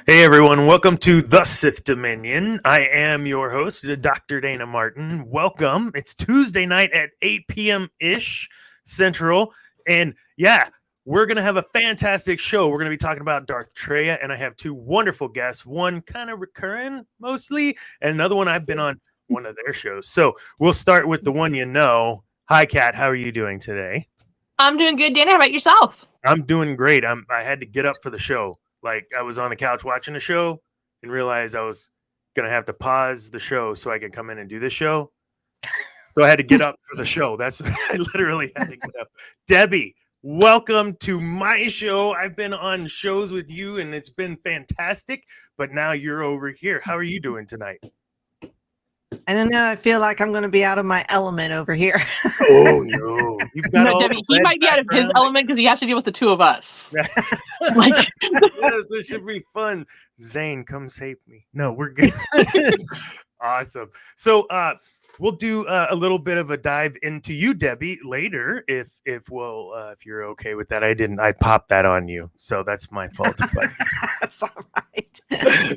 Hey everyone, welcome to the Sith Dominion. I am your host, Dr. Dana Martin. Welcome. It's Tuesday night at 8 p.m.-ish Central. And yeah, we're going to have a fantastic show. We're going to be talking about Darth Traya, and I have two wonderful guests, one kind of recurring mostly, and another one I've been on one of their shows. So we'll start with the one you know. Hi, Kat. How are you doing today? I'm doing good, Dana. How about yourself? I'm doing great. I had to get up for the show. Like, I was on the couch watching the show and realized I was going to have to pause the show so I could come in and do this show. So I had to get up for the show. I literally had to get up. Debbie, welcome to my show. I've been on shows with you and it's been fantastic, but now you're over here. How are you doing tonight? I don't know. I feel like I'm going to be out of my element over here. Oh, no. You've got all Debbie, he might be out of his element because he has to deal with the two of us. Yes, this should be fun. Zane, come save me. No, we're good. Awesome. So we'll do a little bit of a dive into you, Debbie, later if you're okay with that. I popped that on you, so that's my fault. But That's all right.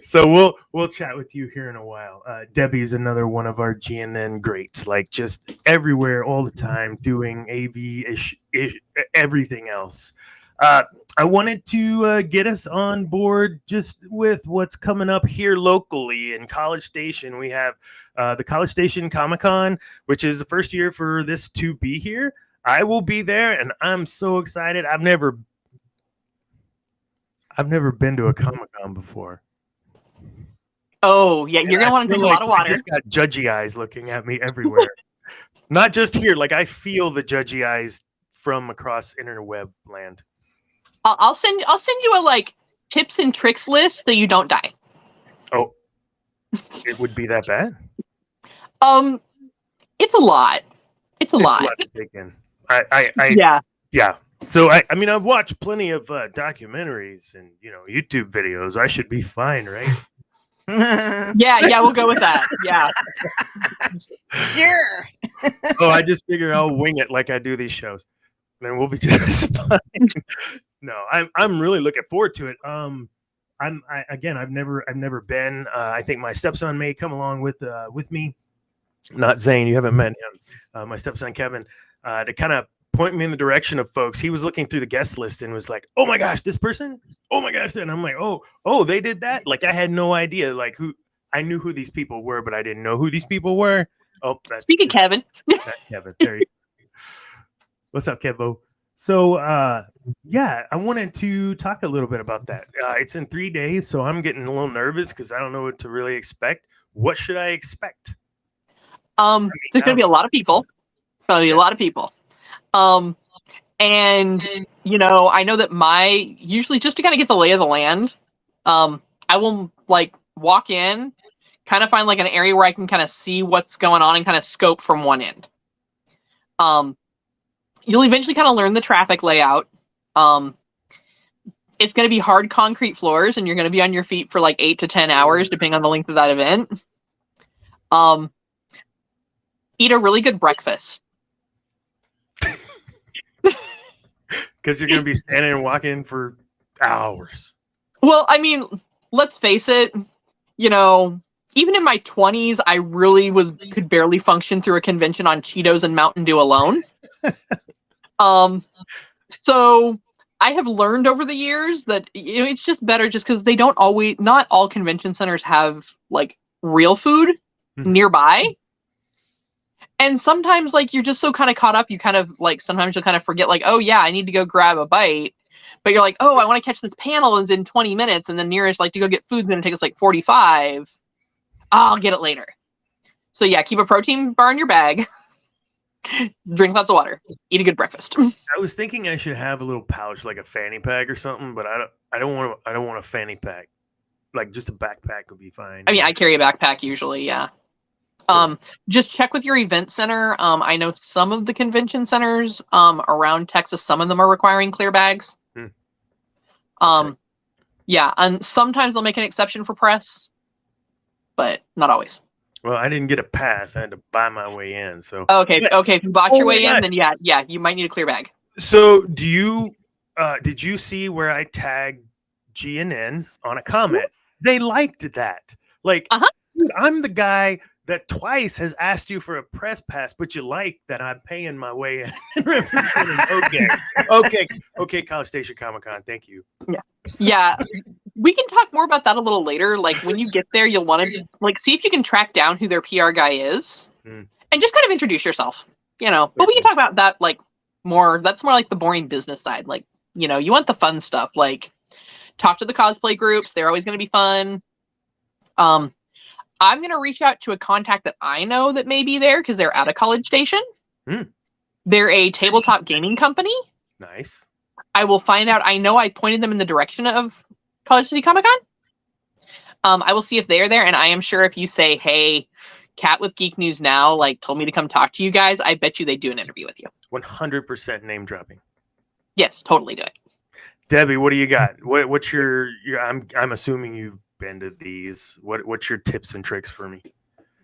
so we'll chat with you here in a while. Debbie's another one of our GNN greats, like just everywhere all the time, doing AV everything else. I wanted to get us on board just with what's coming up here locally in College Station. We have the College Station Comic-Con, which is the first year for this to be here. I will be there, and I'm so excited. I've never been to a Comic-Con before. Oh, yeah, you're going to want to drink a lot of water. I just got judgy eyes looking at me everywhere. Not just here. Like, I feel the judgy eyes from across interweb land. I'll send you a tips and tricks list so you don't die. Oh, it would be that bad? It's a lot. It's a lot to take in. Yeah. So I mean, I've watched plenty of documentaries and YouTube videos. I should be fine, right? Yeah, we'll go with that. Yeah. Sure. Oh, I just figure I'll wing it like I do these shows, and then we'll be just fine. No, I'm really looking forward to it. I've never been. I think my stepson may come along with me. Not Zane, you haven't met him. My stepson Kevin, to kind of point me in the direction of folks. He was looking through the guest list and was like, "Oh my gosh, this person! Oh my gosh!" And I'm like, "Oh, they did that!" Like, I had no idea. Like, I knew who these people were, but I didn't know who these people were. Oh, speaking of Kevin. Kevin, there you go. What's up, Kevo? So, yeah, I wanted to talk a little bit about that. It's in 3 days, so I'm getting a little nervous because I don't know what to really expect. What should I expect? There's going to be a lot of people. Probably a lot of people. And, I know that usually just to kind of get the lay of the land, I will, walk in, kind of find, an area where I can kind of see what's going on and kind of scope from one end. You'll eventually kind of learn the traffic layout. It's going to be hard concrete floors, and you're going to be on your feet for 8 to 10 hours, depending on the length of that event. Eat a really good breakfast. Because you're going to be standing and walking for hours. Well, I mean, let's face it, even in my 20s, I really could barely function through a convention on Cheetos and Mountain Dew alone. So I have learned over the years that it's just better just because not all convention centers have real food nearby. And sometimes you're just so kind of caught up, you kind of sometimes you'll kind of forget oh yeah, I need to go grab a bite. But you're oh, I want to catch this panel is in 20 minutes, and the nearest to go get food's gonna take us 45. I'll get it later. So yeah, keep a protein bar in your bag. Drink lots of water. Eat a good breakfast. I was thinking I should have a little pouch, like a fanny pack or something, but I don't want a fanny pack. Just a backpack would be fine. I mean, I carry a backpack usually, yeah. Just check with your event center. I know some of the convention centers around Texas, some of them are requiring clear bags. Yeah, and sometimes they'll make an exception for press, but not always. Well, I didn't get a pass. I had to buy my way in. So okay. If you bought your way in, then yeah, you might need a clear bag. So did you see where I tagged GNN on a comment They liked that. Like, Uh-huh. dude, I'm the guy that twice has asked you for a press pass, but you like that I'm paying my way in. Okay, College Station Comic-Con. Thank you. Yeah. We can talk more about that a little later. Like when you get there, you'll want to like see if you can track down who their PR guy is and just kind of introduce yourself, But we can talk about that like more. That's more like the boring business side. Like, you want the fun stuff. Like talk to the cosplay groups. They're always going to be fun. I'm going to reach out to a contact that I know that may be there because they're at a College Station. They're a tabletop gaming company. Nice. I will find out. I know I pointed them in the direction of College City Comic-Con. I will see if they're there, and I am sure if you say, hey, Kat with Geek News Now, like, told me to come talk to you guys, I bet you they do an interview with you. 100% name dropping. Yes, totally do it. Debbie, what do you got? What's your I'm assuming you've been to these. What's your tips and tricks for me?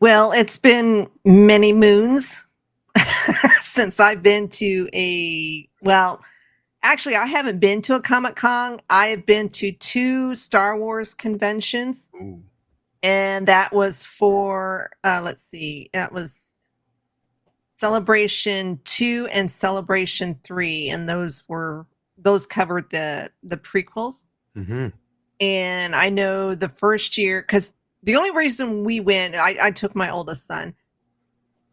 Well, it's been many moons since I've been to actually, I haven't been to a Comic-Con. I have been to 2 Star Wars conventions. Ooh. And that was for, that was Celebration 2 and Celebration 3. And those covered the prequels. Mm-hmm. And I know the first year, because the only reason we went, I took my oldest son.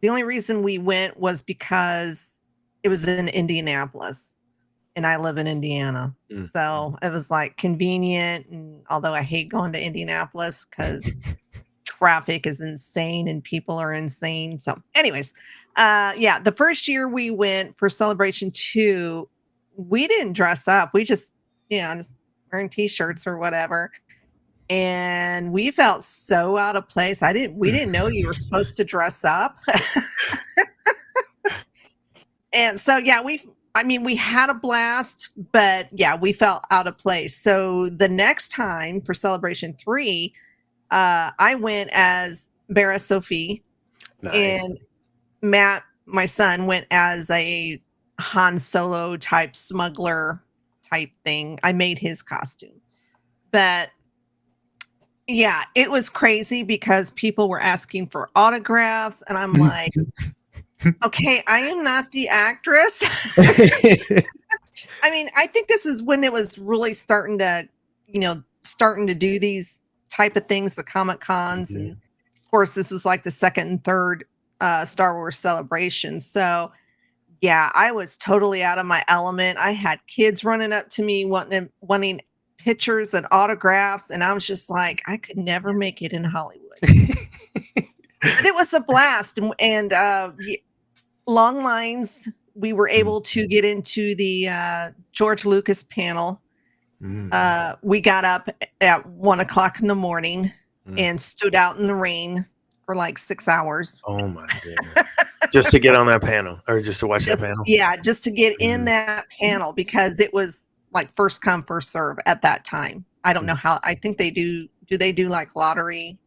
The only reason we went was because it was in Indianapolis and I live in Indiana. So it was like convenient. And although I hate going to Indianapolis because traffic is insane and people are insane. So anyways, the first year we went for Celebration 2, we didn't dress up. We just, just wearing t-shirts or whatever. And we felt so out of place. We didn't know you were supposed to dress up. And so, we had a blast, but we felt out of place. So the next time for Celebration 3, I went as Bara Sophie. Nice. And Matt, my son, went as a Han Solo type smuggler type thing. I made his costume. But it was crazy because people were asking for autographs and I'm like, okay, I am not the actress. I mean, I think this is when it was really starting to do these type of things, the Comic Cons. And of course, this was like the second and third Star Wars celebration. So I was totally out of my element. I had kids running up to me wanting pictures and autographs. And I was just like, I could never make it in Hollywood. But it was a blast. And long lines. We were able to get into the George Lucas panel. We got up at 1:00 in the morning and stood out in the rain for like 6 hours. Oh my goodness. Just to get on that panel or just to watch that panel? Yeah, just to get in that panel because it was like first come, first serve at that time. I don't know how. I think they do they do like lottery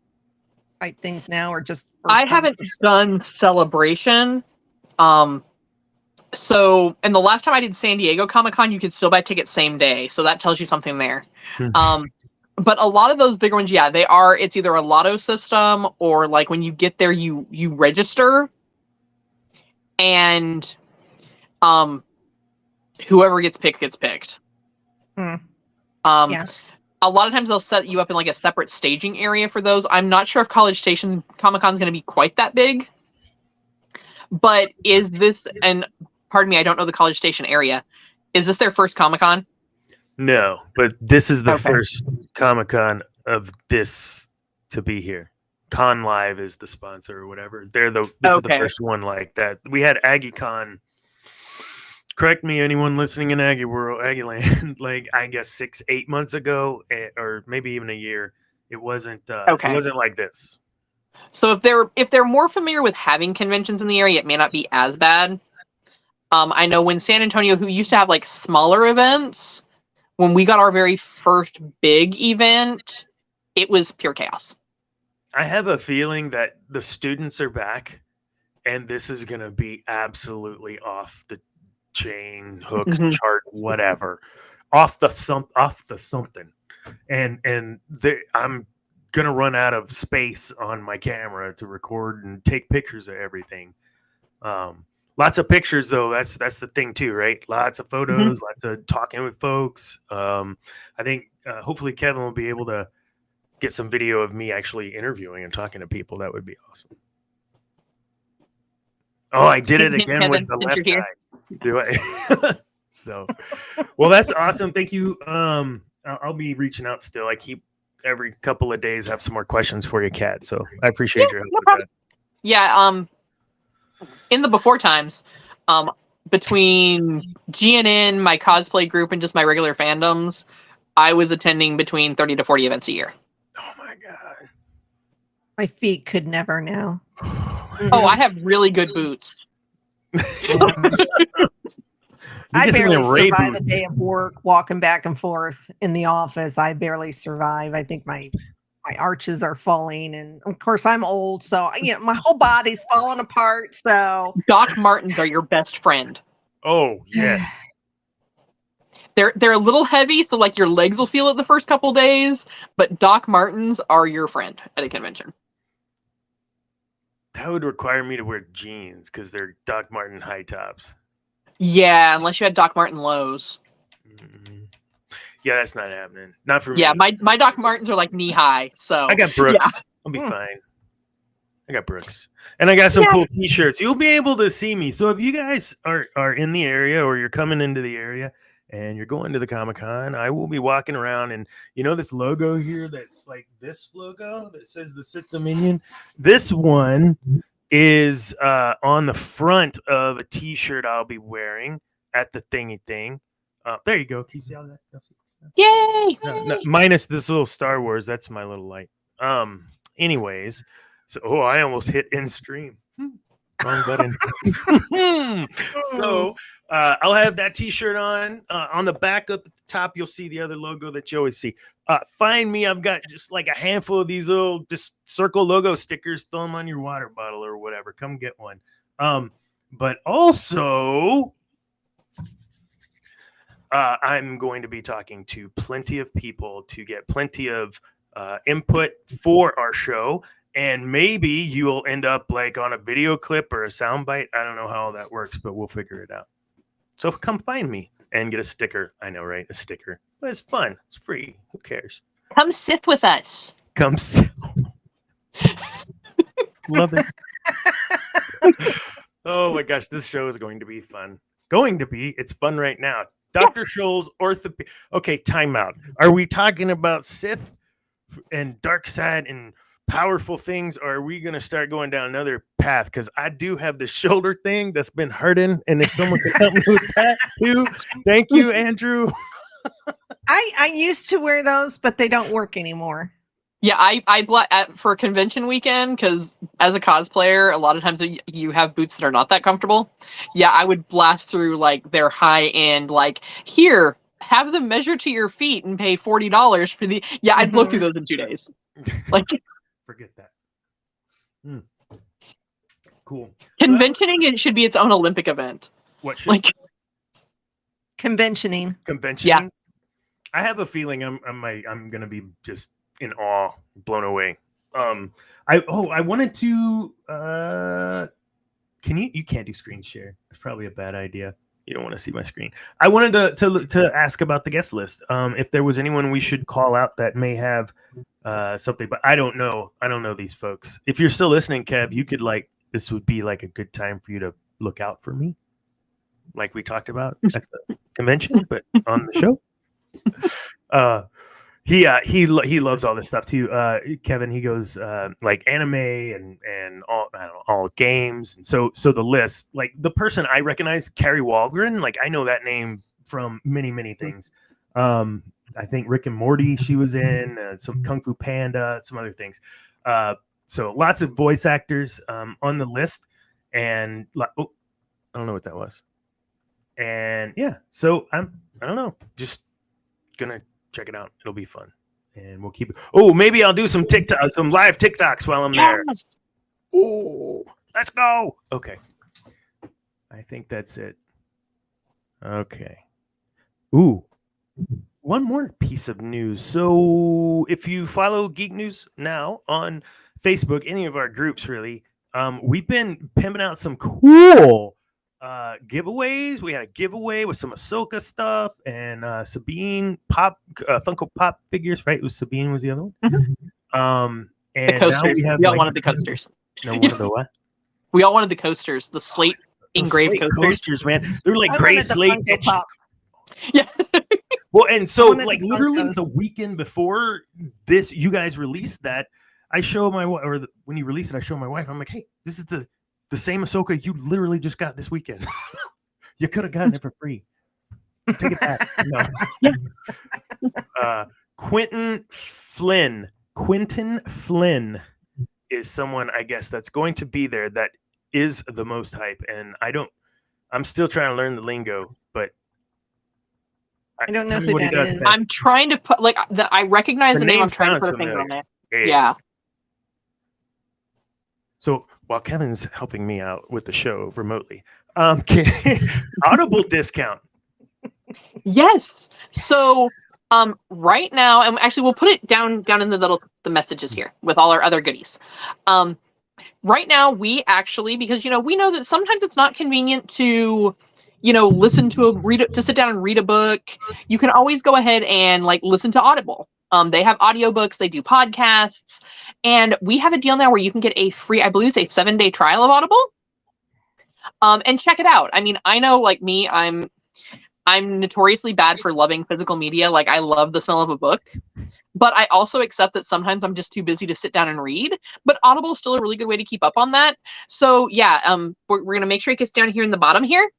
type things now or just first I haven't done Celebration. So, and the last time I did San Diego Comic-Con, you could still buy tickets same day. So that tells you something there. But a lot of those bigger ones, it's either a lotto system or like when you get there, you register and, whoever gets picked gets picked. A lot of times they'll set you up in like a separate staging area for those. I'm not sure if College Station Comic-Con is going to be quite that big. But is this, and pardon me, I don't know the College Station area. Is this their first Comic-Con? No, but this is the first Comic-Con of this to be here. Con Live is the sponsor or whatever. This is the first one like that. We had AggieCon. Correct me, anyone listening in Aggie World, Aggie Land, like I guess 6-8 months ago, or maybe even a year. It wasn't. It wasn't like this. So if they're more familiar with having conventions in the area, it may not be as bad. I know when San Antonio, who used to have like smaller events, when we got our very first big event, it was pure chaos. I have a feeling that the students are back, and this is going to be absolutely off the chain, hook, chart, whatever, off the something. and I'm gonna run out of space on my camera to record and take pictures of everything. Lots of pictures though. That's the thing too, right? Lots of photos, lots of talking with folks. I think hopefully Kevin will be able to get some video of me actually interviewing and talking to people. That would be awesome. Oh, I did it again Kevin, with the since left you're eye. Do I? So, well, that's awesome. Thank you. I'll be reaching out still. I keep every couple of days have some more questions for you, Kat. So I appreciate your help with that. Yeah. In the before times, between GNN, my cosplay group, and just my regular fandoms, I was attending between 30 to 40 events a year. Oh my god. My feet could never now. Oh, I have really good boots. I barely survive a day of work walking back and forth in the office. I barely survive. I think my arches are falling, and of course I'm old, so my whole body's falling apart. So Doc Martens are your best friend. Oh yes. They're a little heavy, so like your legs will feel it the first couple days, but Doc Martens are your friend at a convention. That would require me to wear jeans because they're Doc Marten high tops. Yeah, unless you had Doc Marten lows. Mm-hmm. Yeah, that's not happening. Not for me. Yeah, my Doc Martens are like knee high. So I got Brooks. Yeah. I'll be fine. I got Brooks. And I got some cool t-shirts. You'll be able to see me. So if you guys are in the area or you're coming into the area and you're going to the Comic-Con, I will be walking around, and this logo here that's like this logo that says the Sith Dominion. This one is on the front of a t-shirt I'll be wearing at the thingy thing. There you go. Can you see all that? Yay! No, minus this little Star Wars. That's my little light. Anyways, so I almost hit end stream. Wrong button. So I'll have that t-shirt on. On the back up at the top, you'll see the other logo that you always see. Find me. I've got just like a handful of these little just circle logo stickers. Throw them on your water bottle or whatever. Come get one. But also, I'm going to be talking to plenty of people to get plenty of input for our show. And maybe you'll end up like on a video clip or a soundbite. I don't know how all that works, but we'll figure it out. So come find me and get a sticker. I know, right? A sticker. But it's fun. It's free. Who cares? Come Sith with us. Come Sith. Love it. Oh my gosh, this show is going to be fun. It's fun right now. Dr. Scholl's orthopedic. Okay, timeout. Are we talking about Sith and dark side and powerful things, or are we going to start going down another path? Because I do have the shoulder thing that's been hurting, and if someone could help me with that too, thank you, Andrew. I used to wear those, but they don't work anymore. Yeah, I for convention weekend, because as a cosplayer, a lot of times you have boots that are not that comfortable. Yeah, I would blast through like their high end, like here, have them measure to your feet and pay $40 for the. Yeah, I'd blow through those in 2 days. Like. Forget that. Cool. Conventioning it should be its own Olympic event. What should like conventioning? Yeah. I have a feeling I'm gonna be just in awe, blown away. I wanted to. You can't do screen share. It's probably a bad idea. You don't want to see my screen. I wanted to ask about the guest list. If there was anyone we should call out that may have something, but I don't know. I don't know these folks. If you're still listening, Kev, you could this would be like a good time for you to look out for me, like we talked about at the convention, but on the show. He loves all this stuff too. Kevin, he goes like anime and all, I don't know, all games, and so the list, like the person I recognize, Carrie Walgren, like I know that name from many things. I think Rick and Morty she was in, some Kung Fu Panda, some other things. So lots of voice actors on the list, and I don't know what that was. And yeah, so I don't know, just gonna check it out. It'll be fun, and we'll keep it. Oh, maybe I'll do some live TikToks while I'm there. Oh, let's go. Okay, I think that's it. Okay. Ooh, one more piece of news. So if you follow Geek News now on Facebook, any of our groups really, we've been pimping out some cool giveaways. We had a giveaway with some Ahsoka stuff and Sabine Funko Pop figures, right? It was Sabine was the other one. The And now coasters. We all wanted the coasters. No, one of the what? We all wanted the coasters, the slate engraved slate coasters. Man. They're like I gray wanted the slate. Funko Pop. Yeah. Well, and so wanted like the literally Funkos. the weekend before this, you guys released that. I show my wife, or when you release it, I show my wife. I'm like, hey, this is the same Ahsoka you literally just got this weekend. You could have gotten it for free. Take it back. No. Quentin Flynn is someone, I guess, that's going to be there that is the most hype, and I'm still trying to learn the lingo, but I don't know tell me who what he that does is. best. I'm trying to put I recognize The the name. name I'm trying to sounds put a finger on familiar. there. Yeah. So while Kevin's helping me out with the show remotely, Audible discount. Yes. So right now, and actually we'll put it down in the messages here with all our other goodies. Right now we actually, because we know that sometimes it's not convenient to listen to to sit down and read a book. You can always go ahead and listen to Audible. They have audiobooks, they do podcasts, and we have a deal now where you can get a free, I believe it's a 7-day trial of Audible. And check it out. I mean, I know like me, I'm notoriously bad for loving physical media. Like I love the smell of a book, but I also accept that sometimes I'm just too busy to sit down and read. But Audible is still a really good way to keep up on that. So yeah, we're gonna make sure it gets down here in the bottom here.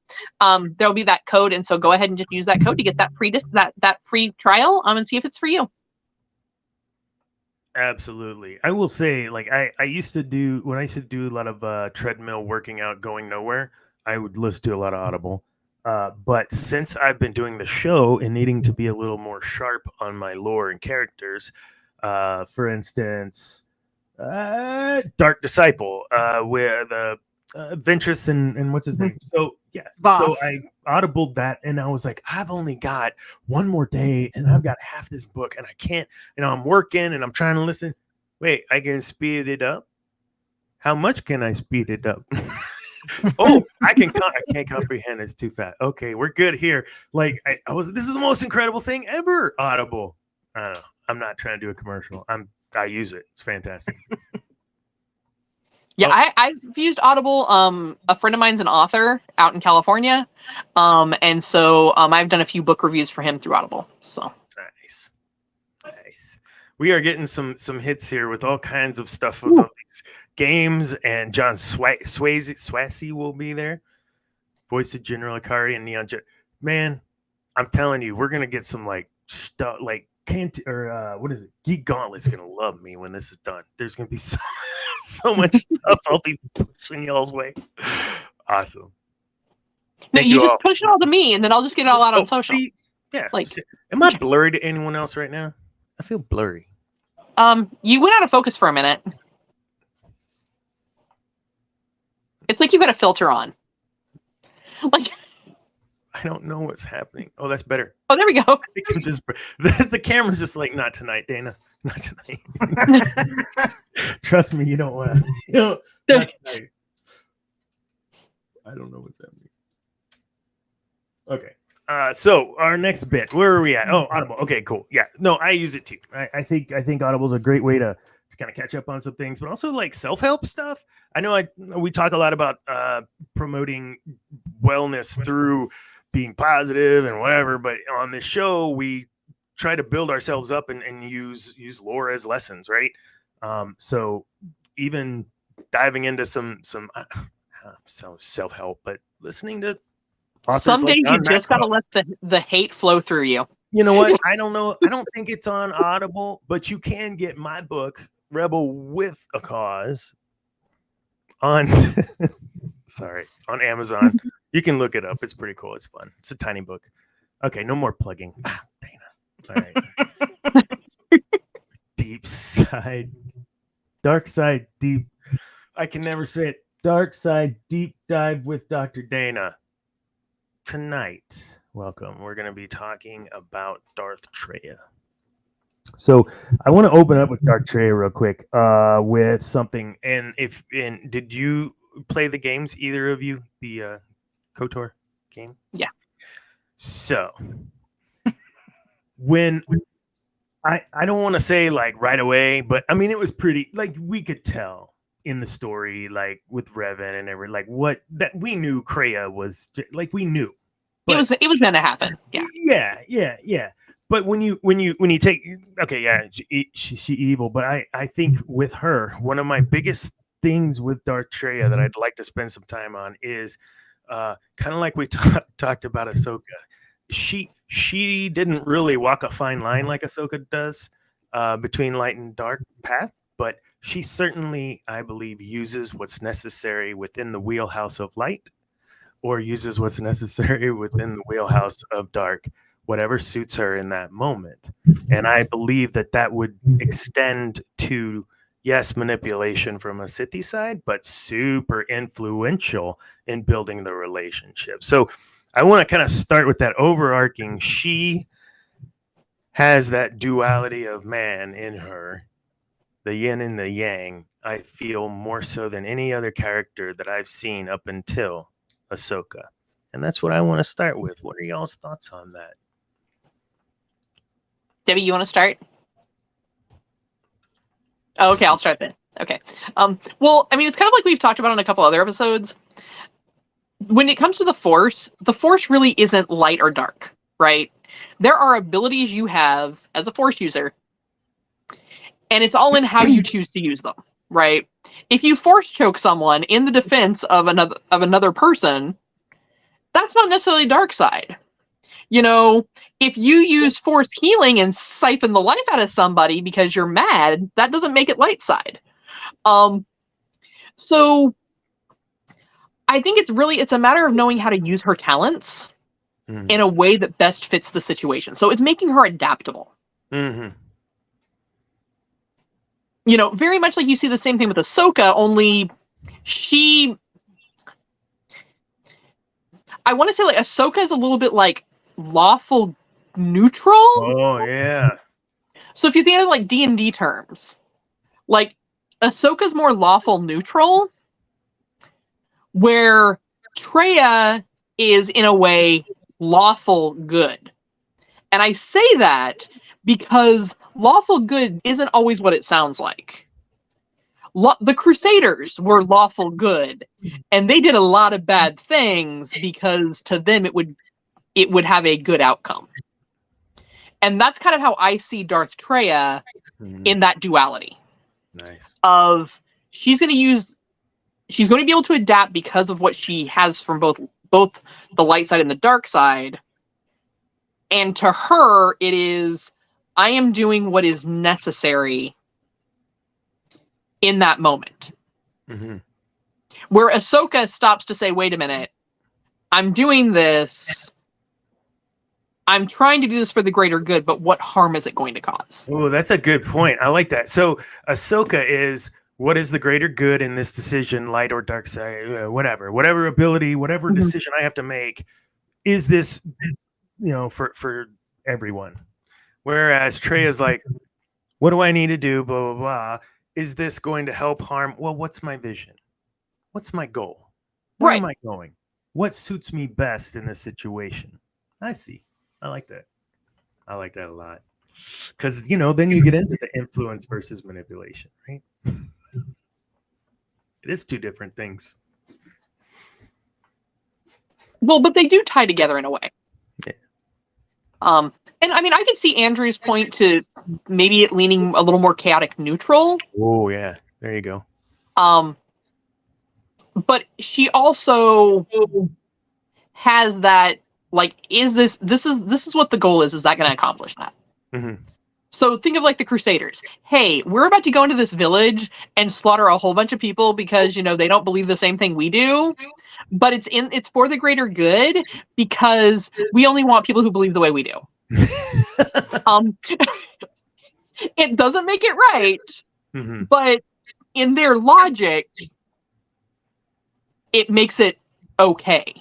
There'll be that code, and so go ahead and just use that code to get that free trial. And see if it's for you. Absolutely. I will say, like I used to do when I used to do a lot of treadmill working out, going nowhere. I would listen to a lot of Audible. But since I've been doing the show and needing to be a little more sharp on my lore and characters, for instance, Dark Disciple, with Ventress and what's his name? So yeah, Voss. so I audibled that, and I was like, I've only got one more day, and I've got half this book, and I can't. I'm working, and I'm trying to listen. Wait, I can speed it up. How much can I speed it up? Oh, I can't comprehend. It's too fast. Okay, we're good here. Like this is the most incredible thing ever. Audible. I don't know. I'm not trying to do a commercial. I use it. It's fantastic. Yeah, I've used Audible. A friend of mine's an author out in California, and so I've done a few book reviews for him through Audible. So nice. We are getting some hits here with all kinds of stuff about these games, and John Swasey will be there, voice of General Akari and Neon Jet. Man, I'm telling you, we're gonna get some stuff like what is it? Geek Gauntlet's gonna love me when this is done. There's gonna be so much stuff I'll be pushing y'all's way. Awesome. No, you just push it all to me, and then I'll just get it all out on social. See, yeah. Am I blurry to anyone else right now? I feel blurry. You went out of focus for a minute. It's like you've got a filter on. Like I don't know what's happening. Oh, that's better. Oh, there we go. I think I'm just the camera's just like, not tonight, Dana. Not tonight. Trust me, you don't want to. Not tonight. I don't know what's happening. Okay. So our next bit, where are we at? Oh, Audible. Okay, cool. Yeah. No, I use it too. I think Audible's a great way to kind of catch up on some things, but also like self-help stuff. I know we talk a lot about promoting wellness through being positive and whatever, but on this show we try to build ourselves up and use lore as lessons, right? So even diving into some self-help, but listening to some days you just gotta let the hate flow through you. You know what? I don't know. I don't think it's on Audible, but you can get my book, Rebel with a Cause, on on Amazon. You can look it up. It's pretty cool. It's fun. It's a tiny book. Okay, no more plugging. Dana. All right. Dark side, deep. I can never say it. Dark side, deep dive with Dr. Dana. Tonight Welcome. We're going to be talking about Darth Traya. So I want to open up with Darth Traya real quick with something. And did you play the games, either of you, the KOTOR game? Yeah. So when I don't want to say like right away, but I mean, it was pretty, like we could tell in the story, like with Revan and everything, like what that we knew Kreia was, like we knew. But, it was going to happen. Yeah. Yeah. But when you take, okay, yeah, she evil, but I think with her, one of my biggest things with Darth Traya that I'd like to spend some time on is kind of like we talked about Ahsoka. She didn't really walk a fine line like Ahsoka does between light and dark path, but she certainly, I believe, uses what's necessary within the wheelhouse of light, or uses what's necessary within the wheelhouse of dark, whatever suits her in that moment. And I believe that would extend to, yes, manipulation from a Sith side, but super influential in building the relationship. So I want to kind of start with that overarching. She has that duality of man in her, the yin and the yang, I feel more so than any other character that I've seen up until Ahsoka. And that's what I want to start with. What are y'all's thoughts on that? Debbie, you want to start? Oh, okay, I'll start then. Okay. Well, I mean, it's kind of like we've talked about on a couple other episodes. When it comes to the Force really isn't light or dark, right? There are abilities you have as a Force user, and it's all in how you choose to use them, right? If you Force choke someone in the defense of another person, that's not necessarily dark side. You know, if you use Force healing and siphon the life out of somebody because you're mad, that doesn't make it light side. So I think it's a matter of knowing how to use her talents in a way that best fits the situation. So it's making her adaptable. Mm-hmm. You know, very much like you see the same thing with Ahsoka, only I want to say like Ahsoka is a little bit like lawful neutral. Oh yeah. So if you think of like D&D terms, like Ahsoka's more lawful neutral, where Traya is in a way lawful good. And I say that because lawful good isn't always what it sounds like. The Crusaders were lawful good, and they did a lot of bad things because to them it would have a good outcome. And that's kind of how I see Darth Traya in that duality. Nice. Of she's going to be able to adapt because of what she has from both the light side and the dark side. And to her, it is, I am doing what is necessary in that moment. Mm-hmm. Where Ahsoka stops to say, wait a minute, I'm doing this. I'm trying to do this for the greater good, but what harm is it going to cause? Oh, that's a good point. I like that. So Ahsoka is, what is the greater good in this decision, light or dark side, whatever ability, whatever decision I have to make, is this, for everyone. Whereas Trey is like, what do I need to do? Blah, blah, blah. Is this going to help harm? Well, what's my vision? What's my goal? Where am I going? What suits me best in this situation? I see. I like that. I like that a lot. Because, then you get into the influence versus manipulation, right? It is two different things. Well, but they do tie together in a way. Yeah. And I mean, I could see Andrew's point to maybe it leaning a little more chaotic neutral. Oh, yeah. There you go. But she also has that, like, this is what the goal is that going to accomplish that? Mm-hmm. So think of like the Crusaders. Hey, we're about to go into this village and slaughter a whole bunch of people because, they don't believe the same thing we do. But it's for the greater good because we only want people who believe the way we do. It doesn't make it right, but in their logic, it makes it okay.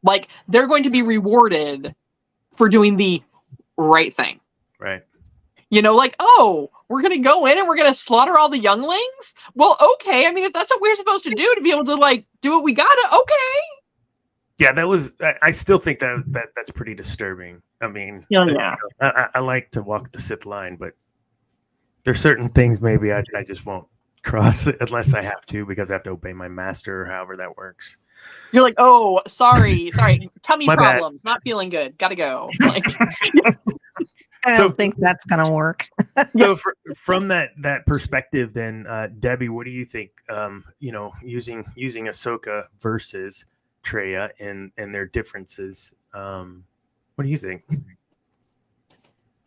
Like, they're going to be rewarded for doing the right thing. Right. You know, like, oh, we're going to go in and we're going to slaughter all the younglings? Well, okay. I mean, if that's what we're supposed to do to be able to, like, do what we gotta, okay. Yeah, that was. I still think that's pretty disturbing. I mean, I like to walk the Sith line, but there's certain things maybe I just won't cross it unless I have to, because I have to obey my master, or however that works. You're like, oh, sorry, tummy My problems, not feeling good, gotta go. Like, I don't think that's gonna work. So from that perspective, then, Debbie, what do you think? Using Ahsoka versus Traya and their differences. What do you think?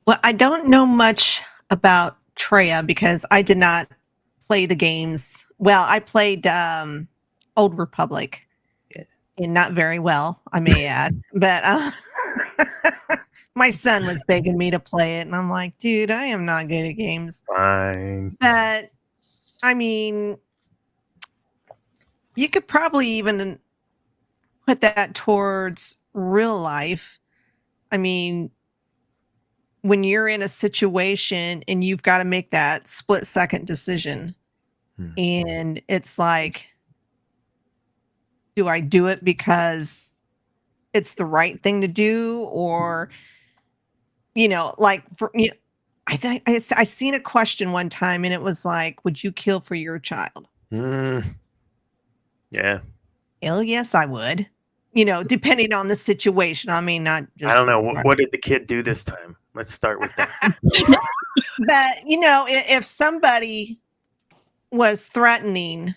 Well, I don't know much about Traya because I did not play the games. Well, I played Old Republic, and not very well, I may add. But my son was begging me to play it, and I'm like, dude, I am not good at games. Fine. But I mean, you could probably even put that towards real life. I mean, when you're in a situation and you've got to make that split-second decision, and it's like, do I do it because it's the right thing to do, or like I think I seen a question one time, and it was like, would you kill for your child? Yeah. Hell yes, I would. Depending on the situation. I mean, not just. I don't know. What did the kid do this time? Let's start with that. But if somebody was threatening,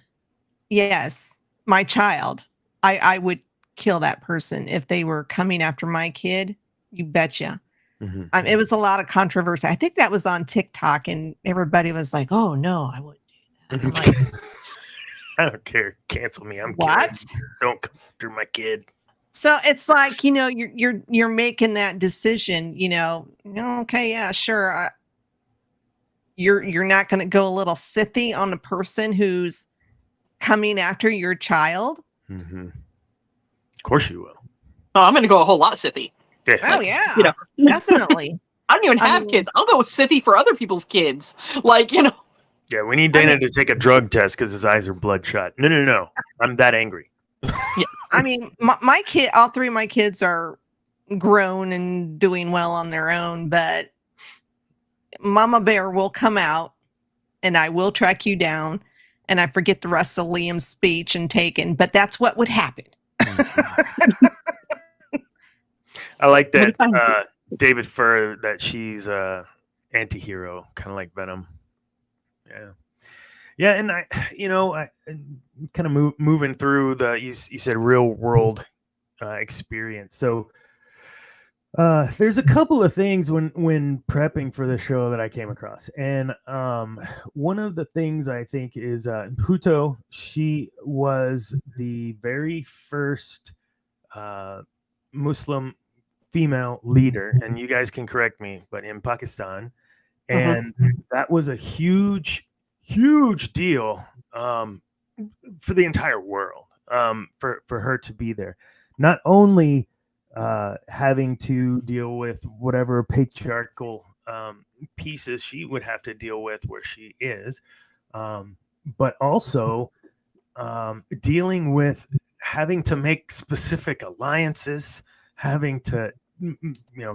yes, my child, I would kill that person. If they were coming after my kid, you betcha. Mm-hmm. It was a lot of controversy. I think that was on TikTok, and everybody was like, "Oh no, I wouldn't do that." I'm like, I don't care. Cancel me. I'm what? Kidding. Don't come after my kid. So it's like, you're making that decision. Okay, yeah, sure. You're not going to go a little Sithy on the person who's coming after your child. Mm-hmm. Of course you will. Oh, I'm going to go a whole lot Sithy. Yeah. Oh yeah, definitely. I don't even have kids. I'll go Sithy for other people's kids. Like, Yeah, we need Dana to take a drug test because his eyes are bloodshot. No. I'm that angry. Yeah. I mean, my kid, all three of my kids are grown and doing well on their own, but Mama Bear will come out and I will track you down, and I forget the rest of Liam's speech and taken, but that's what would happen. I like that David Furr, that she's anti-hero, kind of like Venom. Yeah, and I kind of moving through you said real world experience. So there's a couple of things when prepping for the show that I came across, and one of the things I think is Bhutto. She was the very first Muslim female leader, and you guys can correct me, but in Pakistan, and that was a huge deal for the entire world, for her to be there, not only having to deal with whatever patriarchal pieces she would have to deal with where she is, but also dealing with having to make specific alliances, having to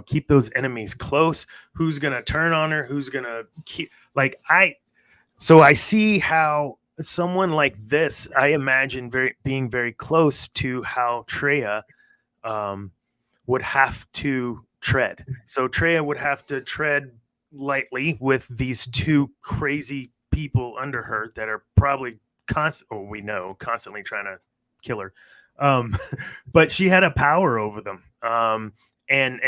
keep those enemies close, who's going to turn on her, who's going to keep, so I see how someone like this, I imagine being very close to how Traya would have to tread. So Traya would have to tread lightly with these two crazy people under her that are probably constantly trying to kill her. But she had a power over them. And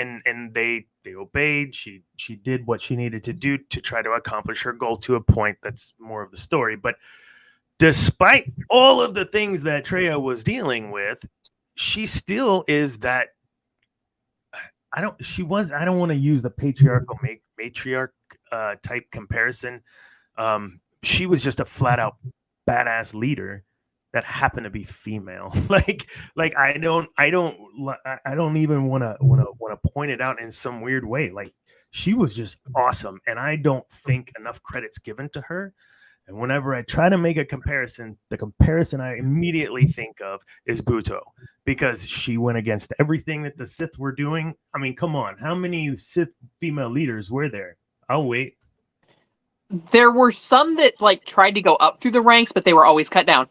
they obeyed. She did what she needed to do to try to accomplish her goal to a point. That's more of the story. But despite all of the things that Traya was dealing with, she still is that. I don't want to use the patriarchal matriarch type comparison. She was just a flat out badass leader that happen to be female. like I don't even want to point it out in some weird way. Like, she was just awesome, and I don't think enough credit's given to her. And whenever I try to make a comparison, the comparison I immediately think of is Bhutto, because she went against everything that the Sith were doing. I mean, come on, how many Sith female leaders were there? I'll wait. There were some that like tried to go up through the ranks, but they were always cut down.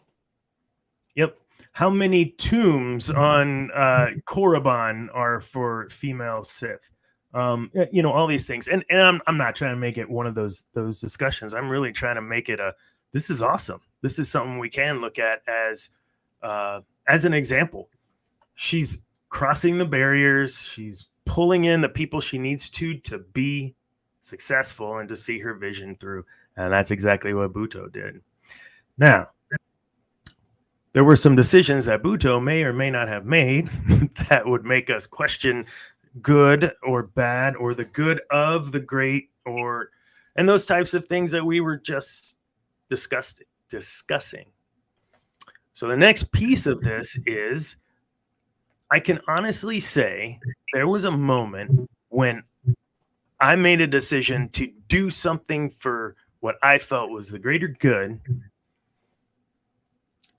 Yep. How many tombs on Korriban are for female Sith? All these things. And I'm not trying to make it one of those discussions. I'm really trying to make it this is awesome. This is something we can look at as an example. She's crossing the barriers. She's pulling in the people she needs to be successful and to see her vision through. And that's exactly what Bhutto did. Now, there were some decisions that Bhutto may or may not have made that would make us question good or bad, or the good of the great, and those types of things that we were just discussing. So the next piece of this is, I can honestly say there was a moment when I made a decision to do something for what I felt was the greater good,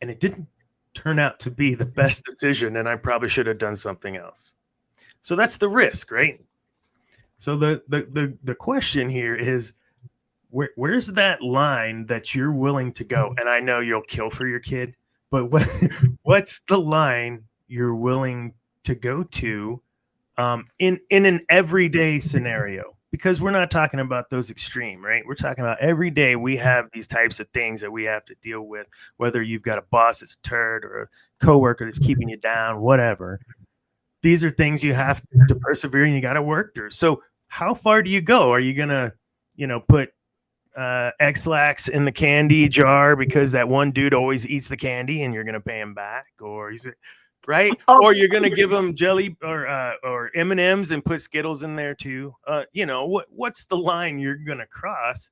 and it didn't turn out to be the best decision, and I probably should have done something else. So that's the risk, right? So the question here is, where's that line that you're willing to go? And I know you'll kill for your kid, but what's the line you're willing to go to in an everyday scenario? Because we're not talking about those extreme, right? We're talking about every day we have these types of things that we have to deal with, whether you've got a boss that's a turd or a coworker that's keeping you down, whatever. These are things you have to persevere and you got to work through. So how far do you go? Are you going to, put X-Lax in the candy jar because that one dude always eats the candy and you're going to pay him back? Or right? Or you're going to give him jelly or M&Ms and put Skittles in there too. What's the line you're going to cross?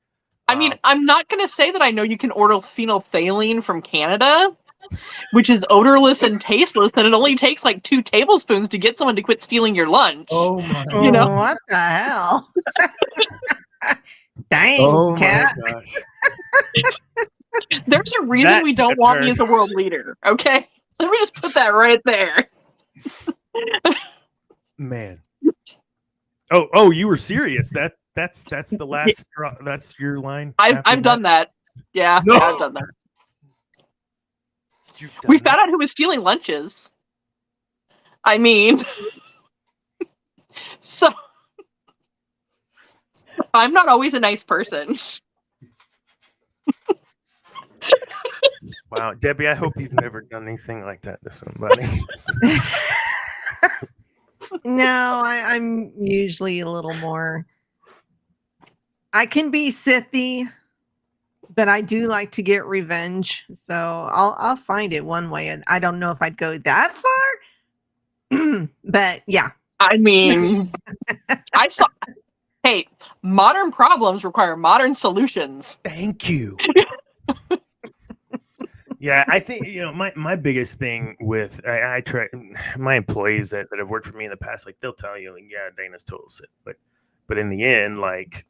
I mean, I'm not going to say that I know you can order phenolphthalein from Canada, which is odorless and tasteless, and it only takes like 2 tablespoons to get someone to quit stealing your lunch. Oh my! What the hell? Dang, Cat. There's a reason we don't want me as a world leader. Okay, let me just put that right there. Man. Oh, you were serious. That's the last straw. That's your line. I've done that. Yeah, no. Yeah, I've done that. We found out who was stealing lunches. I mean, so I'm not always a nice person. Wow, Debbie, I hope you've never done anything like that to somebody. No, I'm usually a little more. I can be Sithy, but I do like to get revenge, so I'll find it one way. And I don't know if I'd go that far, but yeah. I mean, Hey, modern problems require modern solutions. Thank you. Yeah, I think my biggest thing with I try my employees that have worked for me in the past, like they'll tell you, like, yeah, Dana's total Sith, but in the end, like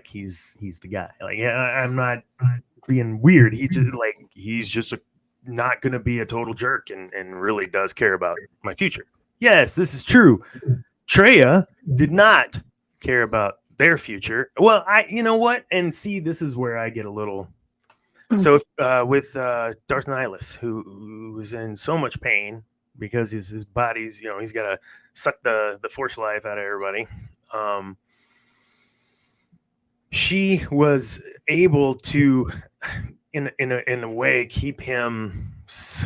he's the guy. Like, yeah, I'm not being weird. He's just not going to be a total jerk and really does care about my future. Yes, this is true. Traya did not care about their future. Well, you know what? And see, this is where I get a little. So with Darth Nihilus, who was in so much pain because his body's, he's got to suck the force life out of everybody. She was able to, in a way, keep him.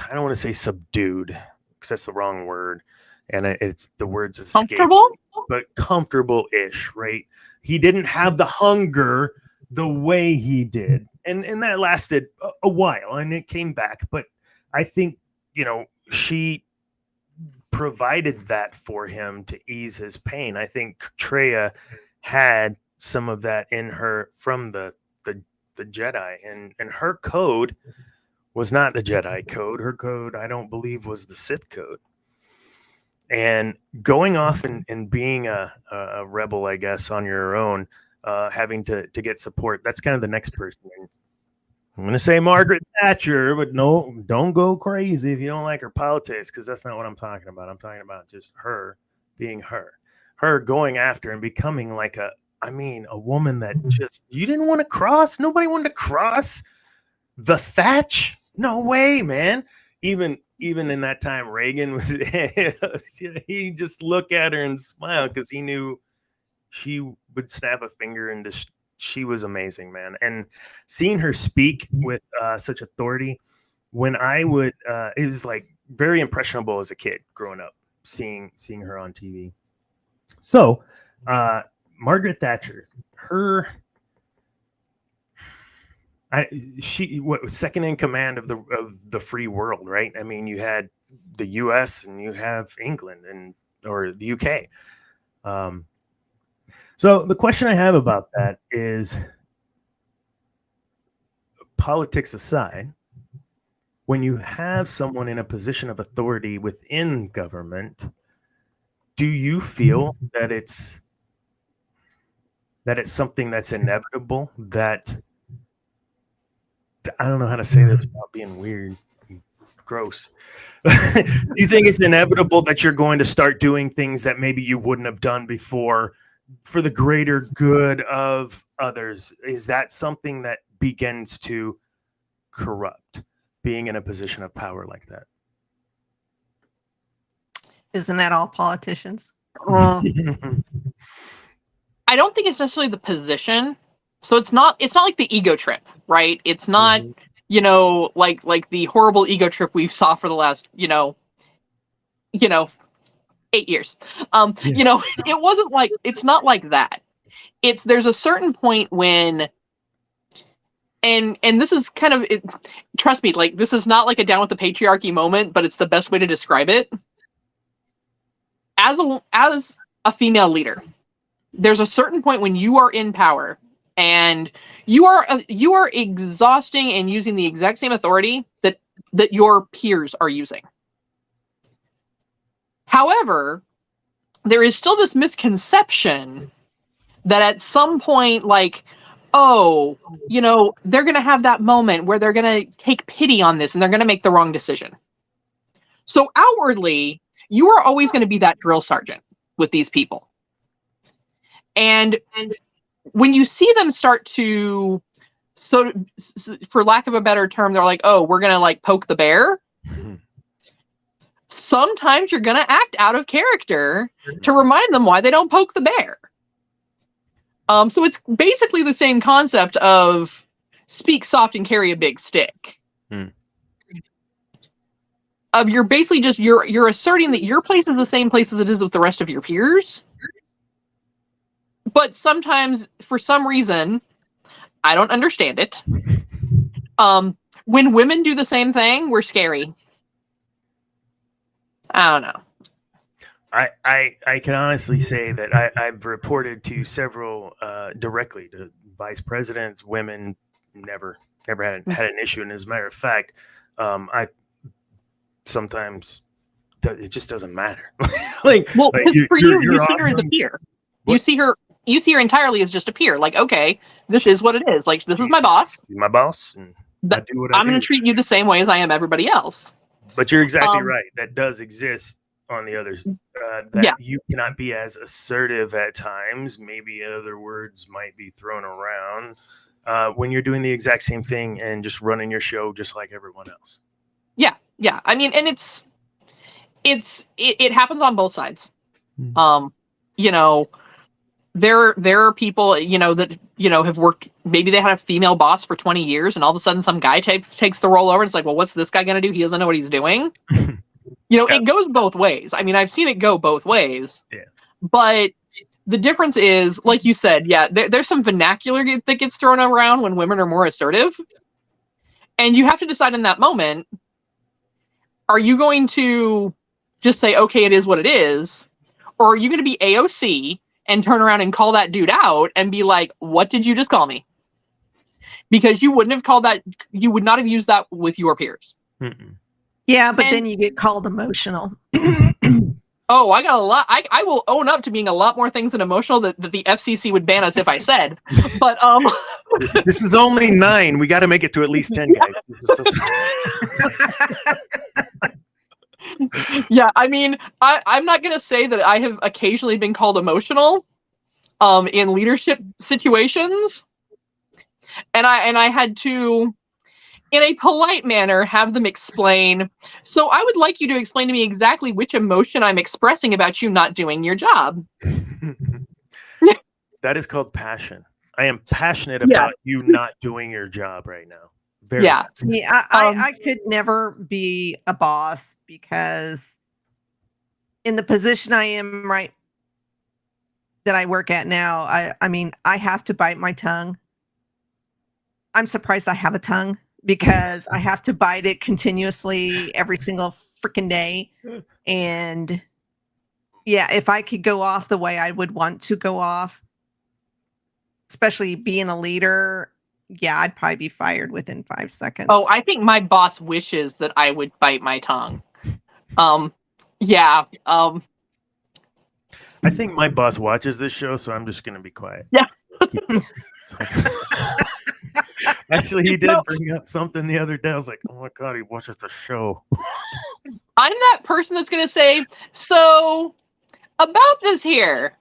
I don't want to say subdued because that's the wrong word, and it's the words escape. Comfortable, but comfortable-ish, right? He didn't have the hunger the way he did. And that lasted a while, and it came back. But I think, she provided that for him to ease his pain. I think Traya had some of that in her from the Jedi, and her code was not the Jedi code. Her code, I don't believe, was the Sith code. And going off and being a rebel, I guess, on your own, having to get support, that's kind of the next person. I'm going to say Margaret Thatcher, but no, don't go crazy if you don't like her politics, because that's not what I'm talking about. I'm talking about just her being her going after and becoming like a woman that just, you didn't want to cross. Nobody wanted to cross the Thatch. No way, man. Even in that time, Reagan was, he just look at her and smile because he knew she would snap a finger and just, she was amazing, man. And seeing her speak with such authority, when I would, it was like very impressionable as a kid growing up, seeing her on TV. So, Margaret Thatcher, she was second in command of the free world, right? I mean, you had the U.S. and you have England or the U.K. So the question I have about that is, politics aside, when you have someone in a position of authority within government, do you feel that it's something that's inevitable, that, I don't know how to say this without being weird, gross. Do you think it's inevitable that you're going to start doing things that maybe you wouldn't have done before for the greater good of others? Is that something that begins to corrupt, being in a position of power like that? Isn't that all politicians? I don't think it's necessarily the position. So it's not like the ego trip, right? It's not, like the horrible ego trip we saw for the last, 8 years. It wasn't like, it's not like that. There's a certain point when, and this is kind of, trust me, like, this is not like a down with the patriarchy moment, but it's the best way to describe it. As a female leader, there's a certain point when you are in power and you are exhausting and using the exact same authority that your peers are using. However, there is still this misconception that at some point, like, oh, they're going to have that moment where they're going to take pity on this and they're going to make the wrong decision. So outwardly, you are always going to be that drill sergeant with these people. And when you see them start to, so for lack of a better term, they're like, oh, we're going to like poke the bear. Sometimes you're going to act out of character to remind them why they don't poke the bear. So it's basically the same concept of speak soft and carry a big stick. Of you're basically just, you're asserting that your place is the same place as it is with the rest of your peers. But sometimes, for some reason, I don't understand it. When women do the same thing, we're scary. I don't know. I can honestly say that I've reported to several directly to vice presidents. Women never had an issue, and as a matter of fact, I sometimes it just doesn't matter. Because for you see her as a peer. What? You see her entirely as just a peer. Like, okay, this is what it is. Like, this is my boss. She's my boss, and I do what I'm going to treat you the same way as I am everybody else. But you're exactly right. That does exist on the others. You cannot be as assertive at times. Maybe other words might be thrown around when you're doing the exact same thing and just running your show just like everyone else. Yeah. I mean, and it happens on both sides. There are people, that, have worked, maybe they had a female boss for 20 years and all of a sudden some guy takes the role over and it's like, well, what's this guy going to do? He doesn't know what he's doing. It goes both ways. I mean, I've seen it go both ways. Yeah. But the difference is, like you said, there's some vernacular that gets thrown around when women are more assertive. And you have to decide in that moment, are you going to just say, okay, it is what it is? Or are you going to be AOC and turn around and call that dude out and be like, what did you just call me? because you wouldn't have called that. You would not have used that with your peers. Mm-mm. Yeah, but then you get called emotional. Oh, I got a lot. I will own up to being a lot more things than emotional that the FCC would ban us if I said. But This is only 9. We got to make it to at least 10, guys. Yeah, I mean, I'm not gonna say that I have occasionally been called emotional, in leadership situations, and I had to, in a polite manner, have them explain. So I would like you to explain to me exactly which emotion I'm expressing about you not doing your job. That is called passion. I am passionate about you not doing your job right now. Very. Yeah. See, I could never be a boss because in the position I am right that I work at now, I mean, I have to bite my tongue. I'm surprised I have a tongue because I have to bite it continuously every single freaking day. And yeah, if I could go off the way I would want to go off, especially being a leader, yeah, I'd probably be fired within 5 seconds. Oh, I think my boss wishes that I would bite my tongue. Yeah. I think my boss watches this show, so I'm just going to be quiet. Yes. Actually, he did bring up something the other day. I was like, oh my God, he watches the show. I'm that person that's going to say, so about this here,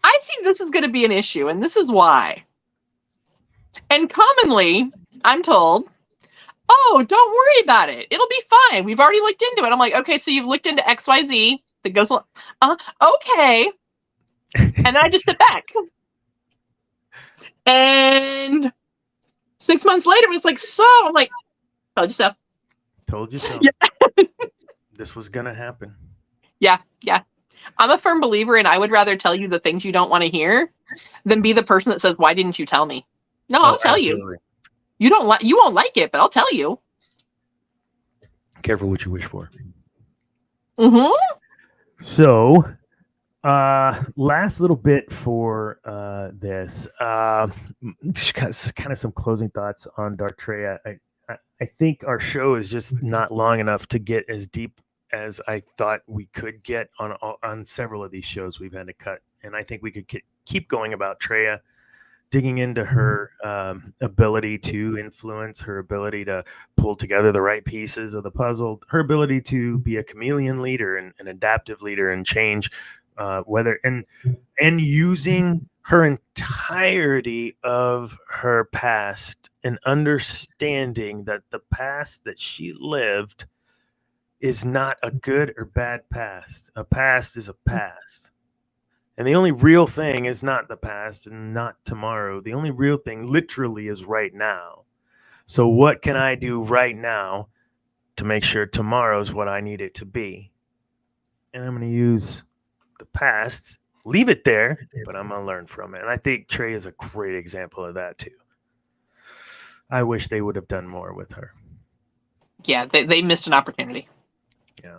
I see this is going to be an issue, and this is why. And commonly, I'm told, oh, don't worry about it. It'll be fine. We've already looked into it. I'm like, okay, so you've looked into XYZ. That goes, okay. And then I just sit back. And 6 months later, it's like, so I'm like, told you so. Told you so. Yeah. This was going to happen. Yeah. I'm a firm believer in I would rather tell you the things you don't want to hear than be the person that says, why didn't you tell me? No, I'll tell you. You won't like it, but I'll tell you. Careful what you wish for. Mm-hmm. So, last little bit for this. Just kind of some closing thoughts on Darth Traya. I think our show is just not long enough to get as deep as I thought we could get on several of these shows we've had to cut. And I think we could keep going about Traya, digging into her ability to influence, her ability to pull together the right pieces of the puzzle, her ability to be a chameleon leader and an adaptive leader and change and using her entirety of her past and understanding that the past that she lived is not a good or bad past. A past is a past. And the only real thing is not the past and not tomorrow. The only real thing literally is right now. So what can I do right now to make sure tomorrow's what I need it to be? And I'm going to use the past, leave it there, but I'm going to learn from it. And I think Trey is a great example of that too. I wish they would have done more with her. Yeah, they missed an opportunity. Yeah.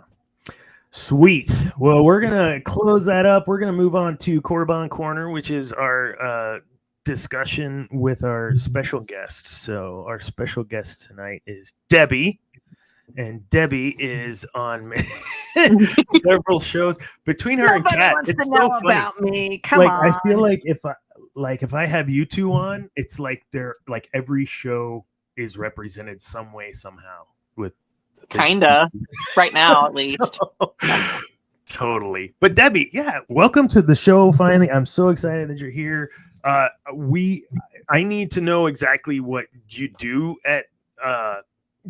Sweet. Well, we're going to close that up. We're going to move on to Korriban Corner, which is our discussion with our special guests. So our special guest tonight is Debbie. And Debbie is on several shows. Between her Nobody and Kat, wants it's to so know funny. about me. Come on. I feel like if I have you two on, it's like they're like every show is represented some way, somehow with Kinda. Right now, at least. Totally. But Debbie, yeah, welcome to the show. Finally, I'm so excited that you're here. I need to know exactly what you do at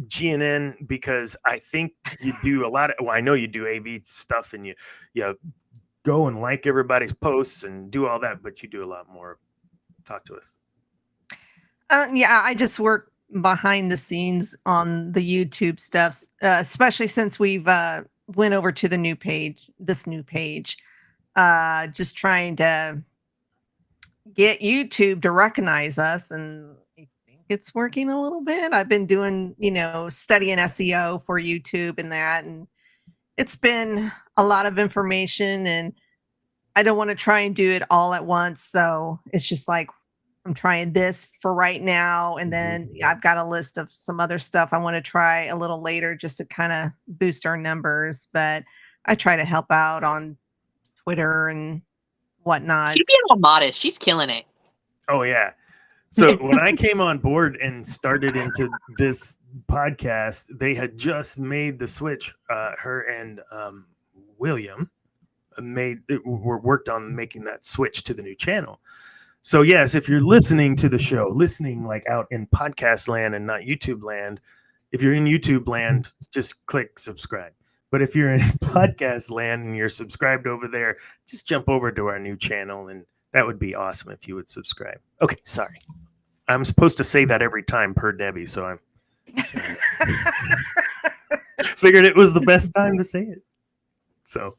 GNN because I think you do a lot of. Well, I know you do AV stuff and you go and like everybody's posts and do all that, but you do a lot more. Talk to us. Yeah, I just work behind the scenes on the YouTube stuff, especially since we've went over to the new page, just trying to get YouTube to recognize us, and I think it's working a little bit. I've been doing, studying SEO for YouTube and that, and it's been a lot of information, and I don't want to try and do it all at once. So it's just like I'm trying this for right now. And then I've got a list of some other stuff I want to try a little later just to kind of boost our numbers. But I try to help out on Twitter and whatnot. She's being all modest. She's killing it. Oh, yeah. So when I came on board and started into this podcast, they had just made the switch. Her and William were worked on making that switch to the new channel. So yes, if you're listening to the show, listening like out in podcast land and not YouTube land, if you're in YouTube land, just click subscribe. But if you're in podcast land and you're subscribed over there, just jump over to our new channel, and that would be awesome if you would subscribe. Okay, sorry. I'm supposed to say that every time per Debbie, so I'm figured it was the best time to say it. So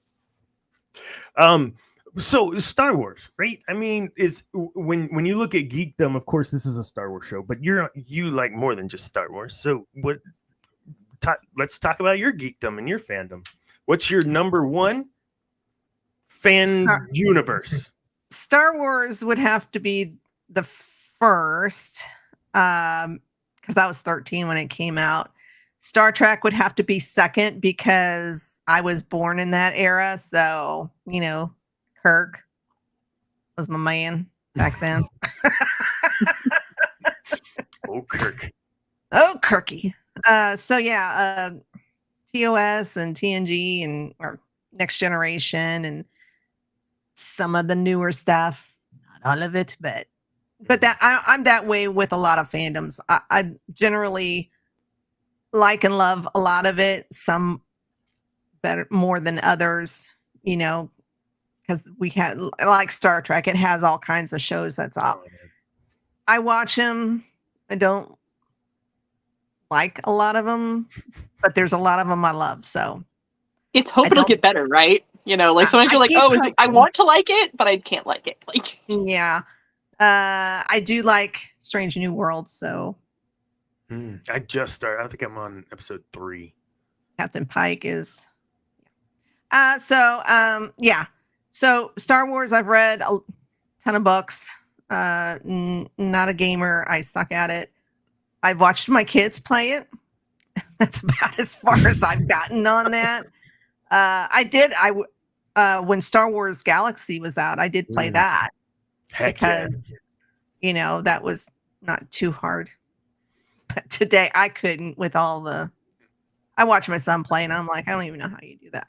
Star Wars, right? I mean, is when you look at geekdom, of course, this is a Star Wars show, but you like more than just Star Wars. So let's talk about your geekdom and your fandom. What's your number one fan universe? Star Wars would have to be the first, because I was 13 when it came out. Star Trek would have to be second because I was born in that era. So, Kirk was my man back then. Oh, Kirk. Oh, Kirky. So yeah, TOS and TNG and or Next Generation and some of the newer stuff. Not all of it, but that I'm that way with a lot of fandoms. I generally like and love a lot of it. Some better more than others, because we had like Star Trek. It has all kinds of shows that's up. I watch them. I don't like a lot of them, but there's a lot of them I love. So it's hope it'll get better, right? Like sometimes you're like, oh, I want to like it, but I can't like it. Like, yeah, I do like Strange New Worlds. So I just started. I think I'm on episode 3. Captain Pike is. Yeah. So Star Wars, I've read a ton of books. Not a gamer. I suck at it. I've watched my kids play it. That's about as far as I've gotten on that. When Star Wars Galaxy was out, I did play that. Heck because, that was not too hard. But today I couldn't with all the... I watched my son play and I'm like, I don't even know how you do that.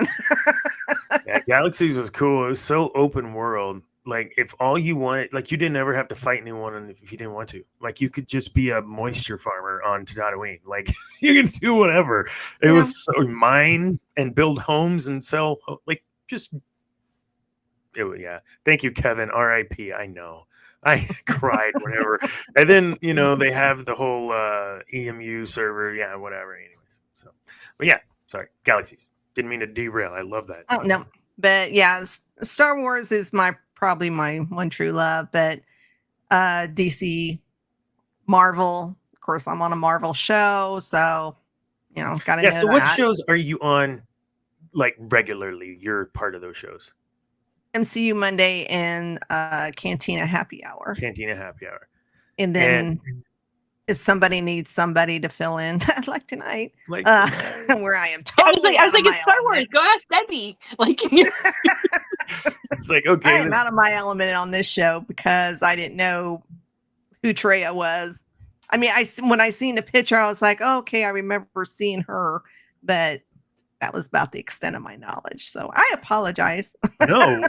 Yeah, Galaxies was cool. It was so open world. Like if all you wanted, like you didn't ever have to fight anyone if you didn't want to. Like you could just be a moisture farmer on Tatooine. Like you can do whatever. It was so mine and build homes and sell. Like just, yeah. Thank you, Kevin. R.I.P. I know. I cried whenever. And then they have the whole EMU server. Yeah, whatever. Anyways, so but yeah, sorry, Galaxies. Didn't mean to derail. I love that. Oh no, but yeah, Star Wars is probably my one true love. But DC, Marvel, of course, I'm on a Marvel show, so gotta know. So what shows are you on, like regularly? You're part of those shows. MCU Monday and Cantina Happy Hour. Cantina Happy Hour, and then. If somebody needs somebody to fill in, like tonight, where I am totally. I was like, it's Star Wars. Go ask Debbie. Like, it's like, okay, I'm out of my element on this show because I didn't know who Traya was. I mean, when I seen the picture, I was like, oh, okay, I remember seeing her, but that was about the extent of my knowledge. So I apologize. No,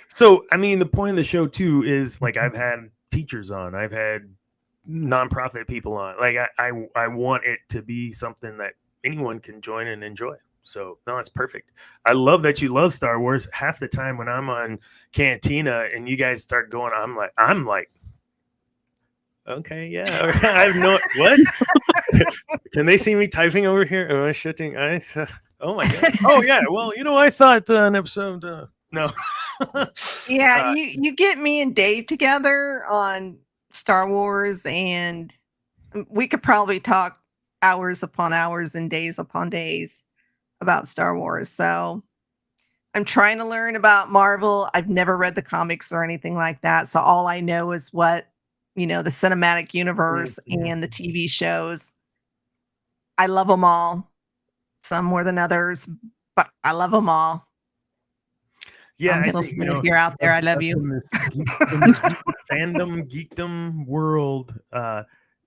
so I mean, the point of the show too is like I've had teachers on, I've had nonprofit people on. Like I want it to be something that anyone can join and enjoy. So no, it's perfect. I love that you love Star Wars. Half the time when I'm on Cantina and you guys start going, I'm like, okay, yeah. I have no what? Can they see me typing over here? Am I shitting? Oh my god. Oh yeah. Well, I thought an episode. No. Yeah, you get me and Dave together on Star Wars and we could probably talk hours upon hours and days upon days about Star Wars. So I'm trying to learn about Marvel. I've never read the comics or anything like that. So all I know is what the cinematic universe and the TV shows. I love them all. Some more than others, but I love them all. Yeah, Hiddleston, if you're out there, I love you. In this fandom, geekdom world,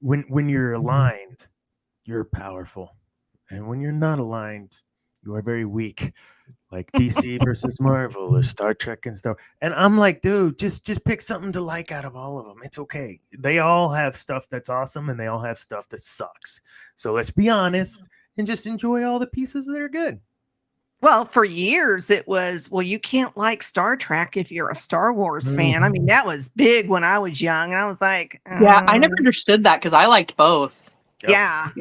when you're aligned, you're powerful, and when you're not aligned, you are very weak. Like DC versus Marvel or Star Trek and stuff. And I'm like, dude, just pick something to like out of all of them. It's okay. They all have stuff that's awesome, and they all have stuff that sucks. So let's be honest and just enjoy all the pieces that are good. Well, for years it was, you can't like Star Trek if you're a Star Wars fan. I mean, that was big when I was young, and I was like, yeah, I never understood that because I liked both. Yep.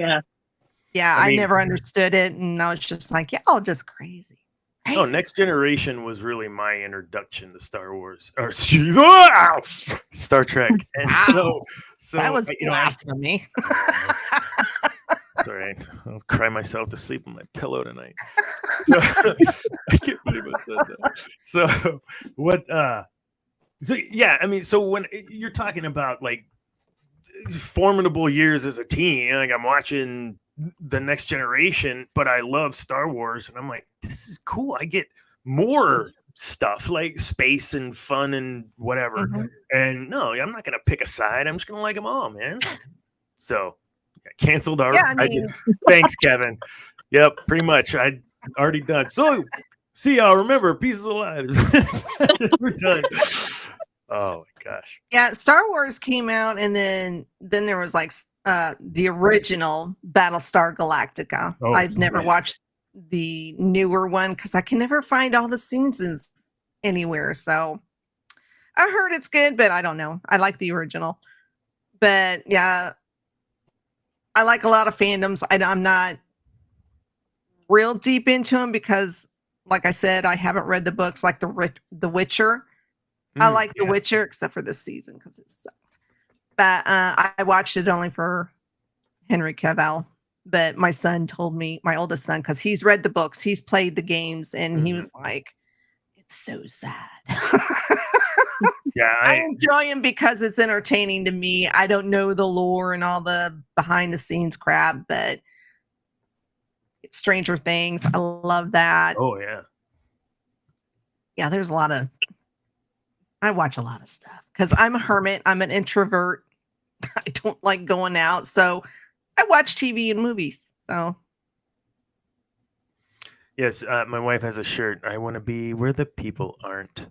Yeah. I never understood it, and I was just like, y'all just crazy. No, Next Generation was really my introduction to Star Wars or Star Trek, and so that was blasphemy. Sorry, I'll cry myself to sleep on my pillow tonight. So, I can't believe I said that. So what? So yeah, I mean, so when you're talking about like formidable years as a teen, like I'm watching the Next Generation, but I love Star Wars, and I'm like, this is cool. I get more stuff like space and fun and whatever. And no, I'm not gonna pick a side. I'm just gonna like them all, man. So canceled our. Yeah, I mean... Thanks, Kevin. Yep, pretty much. I already done. So see y'all. Remember, pieces of lives. We're done. Oh my gosh. Yeah, Star Wars came out, and then there was like the original Battlestar Galactica. Oh, I've never watched the newer one because I can never find all the seasons anywhere. So I heard it's good, but I don't know. I like the original. But yeah, I like a lot of fandoms. I'm not real deep into them because, like I said, I haven't read the books like The Witcher. I like The Witcher, except for this season because it sucked. But I watched it only for Henry Cavill. But my son told me, my oldest son, because he's read the books, he's played the games, and he was like, "It's so sad." Yeah, I enjoy him because it's entertaining to me. I don't know the lore and all the behind the scenes crap, but Stranger Things, I love that. Oh yeah. Yeah, there's a lot of. I watch a lot of stuff because I'm a hermit. I'm an introvert. I don't like going out, so I watch TV and movies. So yes, my wife has a shirt. I want to be where the people aren't.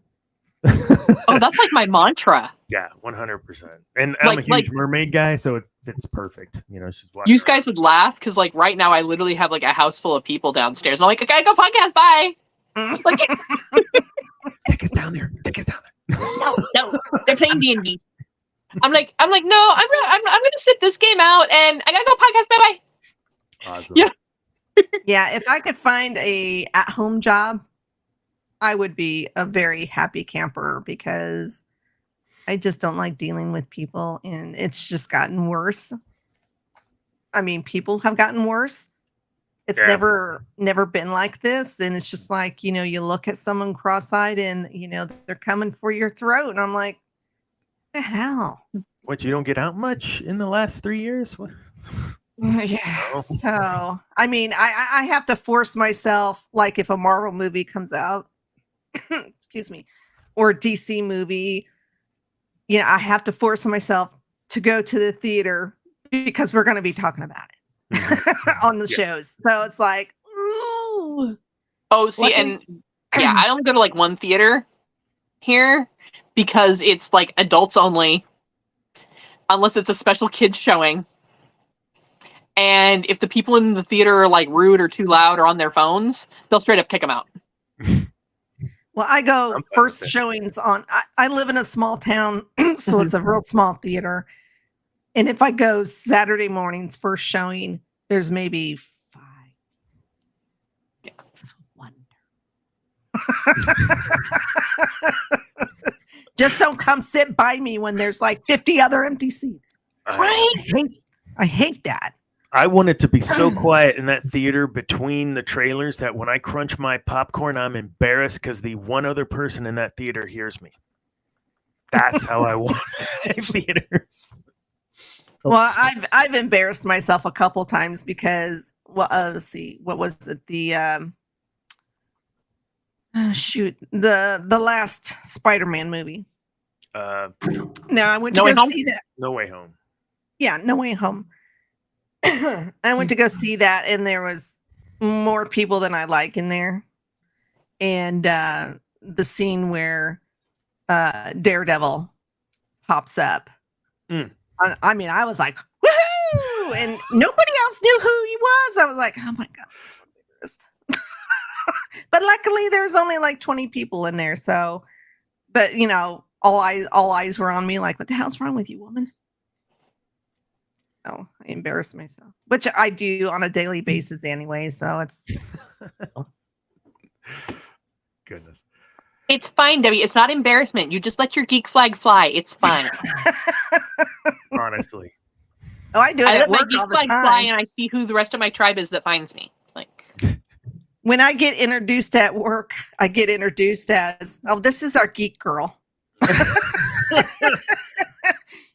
Oh, that's like my mantra. Yeah, 100%. And I'm a huge mermaid guy, so it's perfect. She's watching. You guys would laugh because, like, right now I literally have like a house full of people downstairs. And I'm like, okay, go podcast, bye. Like, take us down there. Take us down there. No, they're playing D&D. I'm like, no, I'm gonna sit this game out, and I gotta go podcast. Bye bye. Awesome. Yeah. Yeah, if I could find a at-home job, I would be a very happy camper because I just don't like dealing with people, and it's just gotten worse. I mean, people have gotten worse. It's never been like this, and it's just like, you look at someone cross-eyed, and they're coming for your throat, and I'm like, the hell? What, you don't get out much in the last 3 years? What? Yeah. So, I mean, I have to force myself, like if a Marvel movie comes out, excuse me, or a DC movie, I have to force myself to go to the theater because we're going to be talking about it on the shows. So it's like, ooh. Oh, see, and yeah, I only go to like one theater here because it's like adults only, unless it's a special kids showing. And if the people in the theater are like rude or too loud or on their phones, they'll straight up kick them out. Well, I go first showings on, I live in a small town, so it's a real small theater. And if I go Saturday mornings first showing, there's maybe 5. Yeah. It's wonder. Just don't come sit by me when there's like 50 other empty seats. Right? I hate that. I want it to be so quiet in that theater between the trailers that when I crunch my popcorn, I'm embarrassed because the one other person in that theater hears me. That's how I want theaters. Well, I've embarrassed myself a couple times because let's see, what was it? The the last Spider-Man movie. Now I went to go see that. No Way Home. Yeah, No Way Home. I went to go see that, and there was more people than I like in there. And the scene where Daredevil pops up. I mean, I was like, woohoo! And nobody else knew who he was. I was like, oh my God. But luckily there's only like 20 people in there. So, but you know, all eyes were on me. Like, what the hell's wrong with you, woman? Oh, I embarrassed myself, which I do on a daily basis anyway. So it's goodness. It's fine, Debbie. It's not embarrassment. You just let your geek flag fly. It's fine. Honestly. Oh, I do it I at let my work geek all the flag time. fly, and I see who the rest of my tribe is that finds me. Like, when I get introduced at work, I get introduced as, oh, this is our geek girl.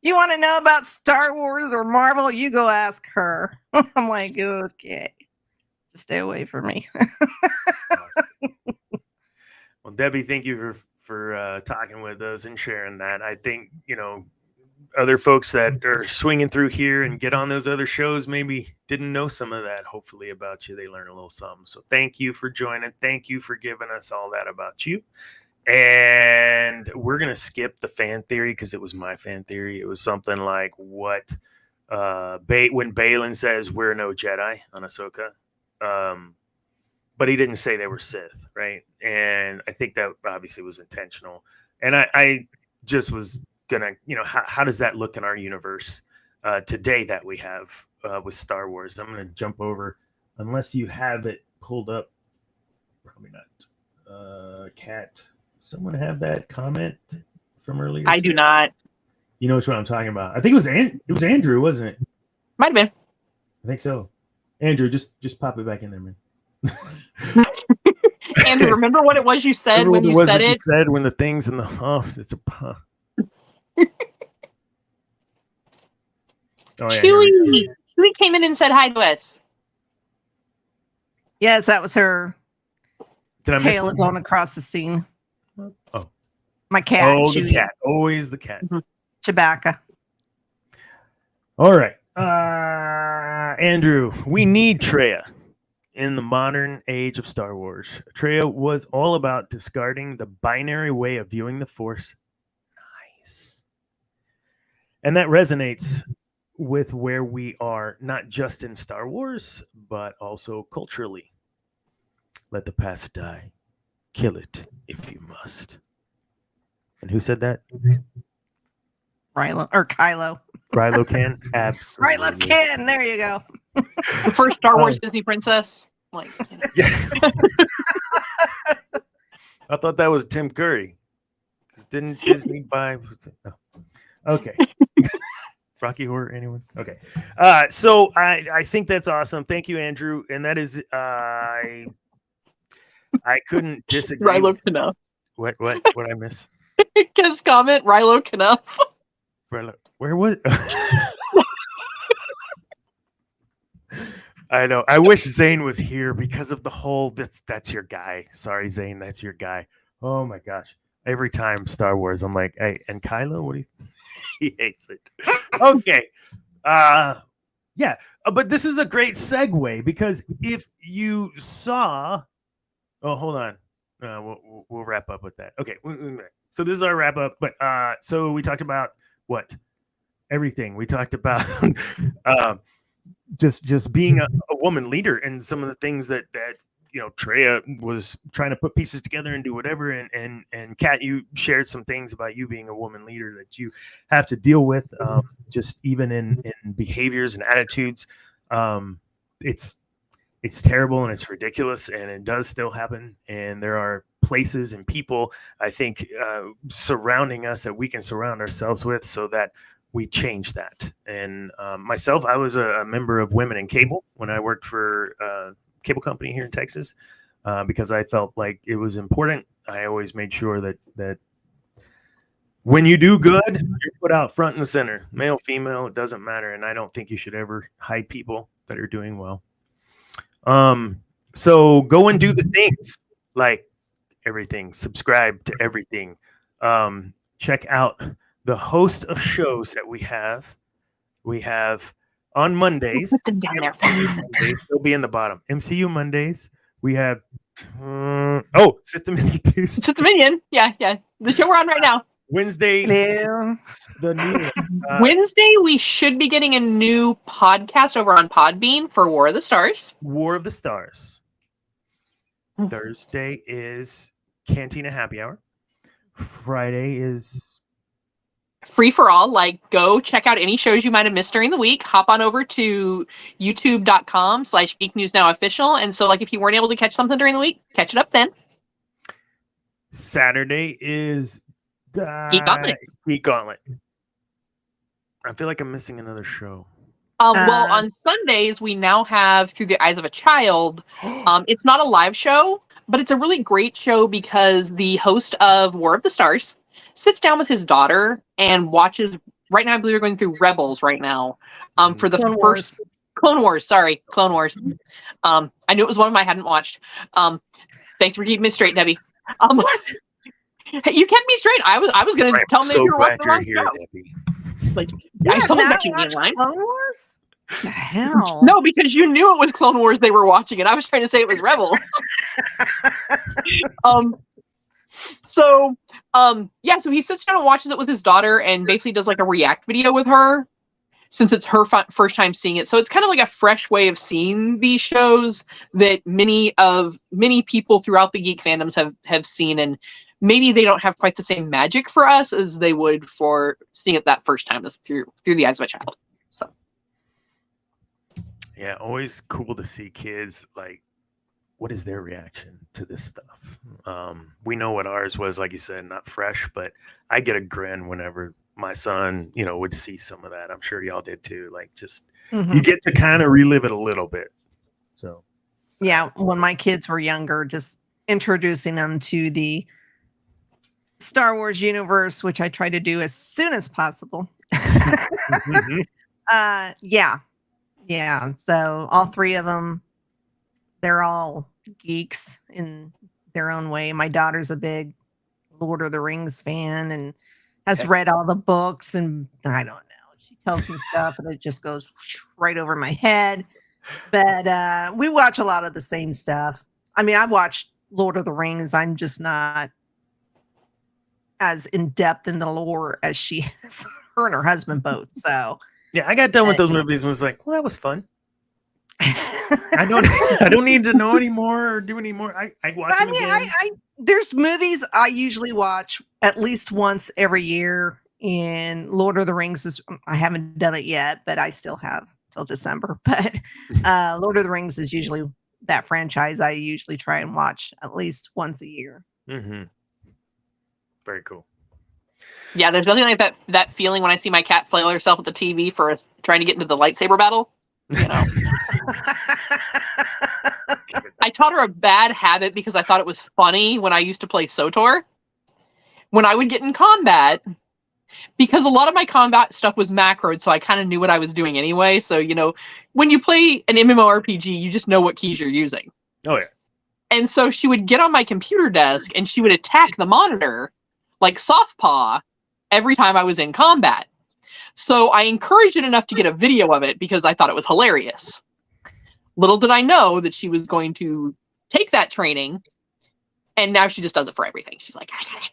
You want to know about Star Wars or Marvel? You go ask her. I'm like, okay, just stay away from me. Well, Debbie, thank you for talking with us and sharing that. I think, you know, other folks that are swinging through here and get on those other shows maybe didn't know some of that, hopefully, about you. They learn a little something. So thank you for joining. Thank you for giving us all that about you. And we're going to skip the fan theory because it was my fan theory. It was something like what when Balin says we're no Jedi on Ahsoka. But he didn't say they were Sith, right? And I think that obviously was intentional. And I just was gonna, you know, how does that look in our universe today that we have with Star Wars? I'm gonna jump over, unless you have it pulled up. Probably not. Kat, someone have that comment from earlier? I do not. You know which one I'm talking about? I think it was Andrew, wasn't it? Might have been. I think so. Andrew, just pop it back in there, man. Andrew, remember what it was you said when you said it? You said when the things in the it's a Chewie came in and said hi to us. Yes, that was her Did I tail miss going across the scene. Oh, My cat. oh, Chewie. the cat, always the cat. Chewbacca. All right, Andrew, we need Traya. In the modern age of Star Wars, Traya was all about discarding the binary way of viewing the Force. Nice. And that resonates with where we are, not just in Star Wars, but also culturally. Let the past die. Kill it if you must. And who said that? Kylo. Kylo can? Absolutely. Kylo Ken. There you go. The first Star Wars Disney princess. Like, you know. Yeah. I thought that was Tim Curry. Didn't Disney buy? Oh. Okay. Rocky Horror, anyone? Okay. So I think that's awesome. Thank you, Andrew. And that is I couldn't disagree. Rilo Knuff. What I miss? Kev's comment, Rilo Knuff. Where was I know. I wish Zane was here because of the whole that's your guy. Sorry, Zane, that's your guy. Oh my gosh. Every time Star Wars, I'm like, hey, and Kylo, what do you he hates it. Okay. Yeah. But this is a great segue because if you saw hold on. We'll wrap up with that. Okay. So this is our wrap up. But so we talked about what? Everything. We talked about just being a woman leader and some of the things that you know Traya was trying to put pieces together and do whatever, and Kat, you shared some things about you being a woman leader that you have to deal with, just even in behaviors and attitudes. It's terrible and it's ridiculous and it does still happen, and there are places and people I think surrounding us that we can surround ourselves with so that we change that. And myself, I was a member of Women in Cable when I worked for a cable company here in Texas because I felt like it was important. I always made sure that When you do good, you're put out front and center. Male, female, it doesn't matter. And I don't think you should ever hide people that are doing well. So go and do the things like everything. Subscribe to everything. Check out the host of shows that we have. We have on Mondays. Put them down there. Mondays, they'll be in the bottom. MCU Mondays. We have Sith Dominion Tuesday. Sith Dominion. Yeah. The show we're on right now. Wednesday. Yeah. The new Wednesday, we should be getting a new podcast over on Podbean for War of the Stars. War of the Stars. Thursday is Cantina Happy Hour. Friday is Free for all. Like, go check out any shows you might have missed during the week. Hop on over to youtube.com/Geek News Now Official. And so, like, if you weren't able to catch something during the week, catch it up then. Saturday is Geek Gauntlet. Geek Gauntlet. I feel like I'm missing another show. Well, on Sundays, we now have Through the Eyes of a Child. It's not a live show, but it's a really great show because the host of War of the Stars sits down with his daughter and watches. Right now, I believe we're going through Rebels right now. For the Clone first Clone Wars. Sorry, Clone Wars. I knew it was one of them I hadn't watched. Thanks for keeping me straight, Debbie. What? You kept me straight. I was going to tell them that you were watching the wrong show. Debbie. Like, You I have told them not that you in watched line. Clone Wars? The hell? No, because you knew it was Clone Wars they were watching, and I was trying to say it was Rebels. So he sits down and watches it with his daughter and basically does like a react video with her since it's her first time seeing it. So it's kind of like a fresh way of seeing these shows that many people throughout the geek fandoms have seen, and maybe they don't have quite the same magic for us as they would for seeing it that first time through the eyes of a child. So yeah, always cool to see kids like, what is their reaction to this stuff? We know what ours was, like you said, not fresh, but I get a grin whenever my son, would see some of that. I'm sure y'all did too. Like, just you get to kind of relive it a little bit. So yeah, when my kids were younger, just introducing them to the Star Wars universe, which I try to do as soon as possible. Yeah. So all three of them, they're all geeks in their own way. My daughter's a big Lord of the Rings fan and has read all the books, and I don't know. She tells me stuff and it just goes right over my head. But we watch a lot of the same stuff. I mean, I've watched Lord of the Rings. I'm just not as in depth in the lore as she is. Her and her husband both. So yeah, I got done with those movies and was like, well, that was fun. I don't need to know anymore or do anymore. I watch them again. There's movies I usually watch at least once every year. In Lord of the Rings I haven't done it yet, but I still have till December. But Lord of the Rings is usually that franchise I usually try and watch at least once a year. Mm-hmm. Very cool. Yeah, there's nothing like that feeling when I see my cat flail herself at the TV for trying to get into the lightsaber battle. I taught her a bad habit because I thought it was funny when I used to play KOTOR. When I would get in combat, because a lot of my combat stuff was macroed, so I kind of knew what I was doing anyway. So, when you play an MMORPG, you just know what keys you're using. Oh, yeah. And so she would get on my computer desk and she would attack the monitor like soft paw every time I was in combat. So I encouraged it enough to get a video of it because I thought it was hilarious. Little did I know that she was going to take that training, and now she just does it for everything. She's like, I got it.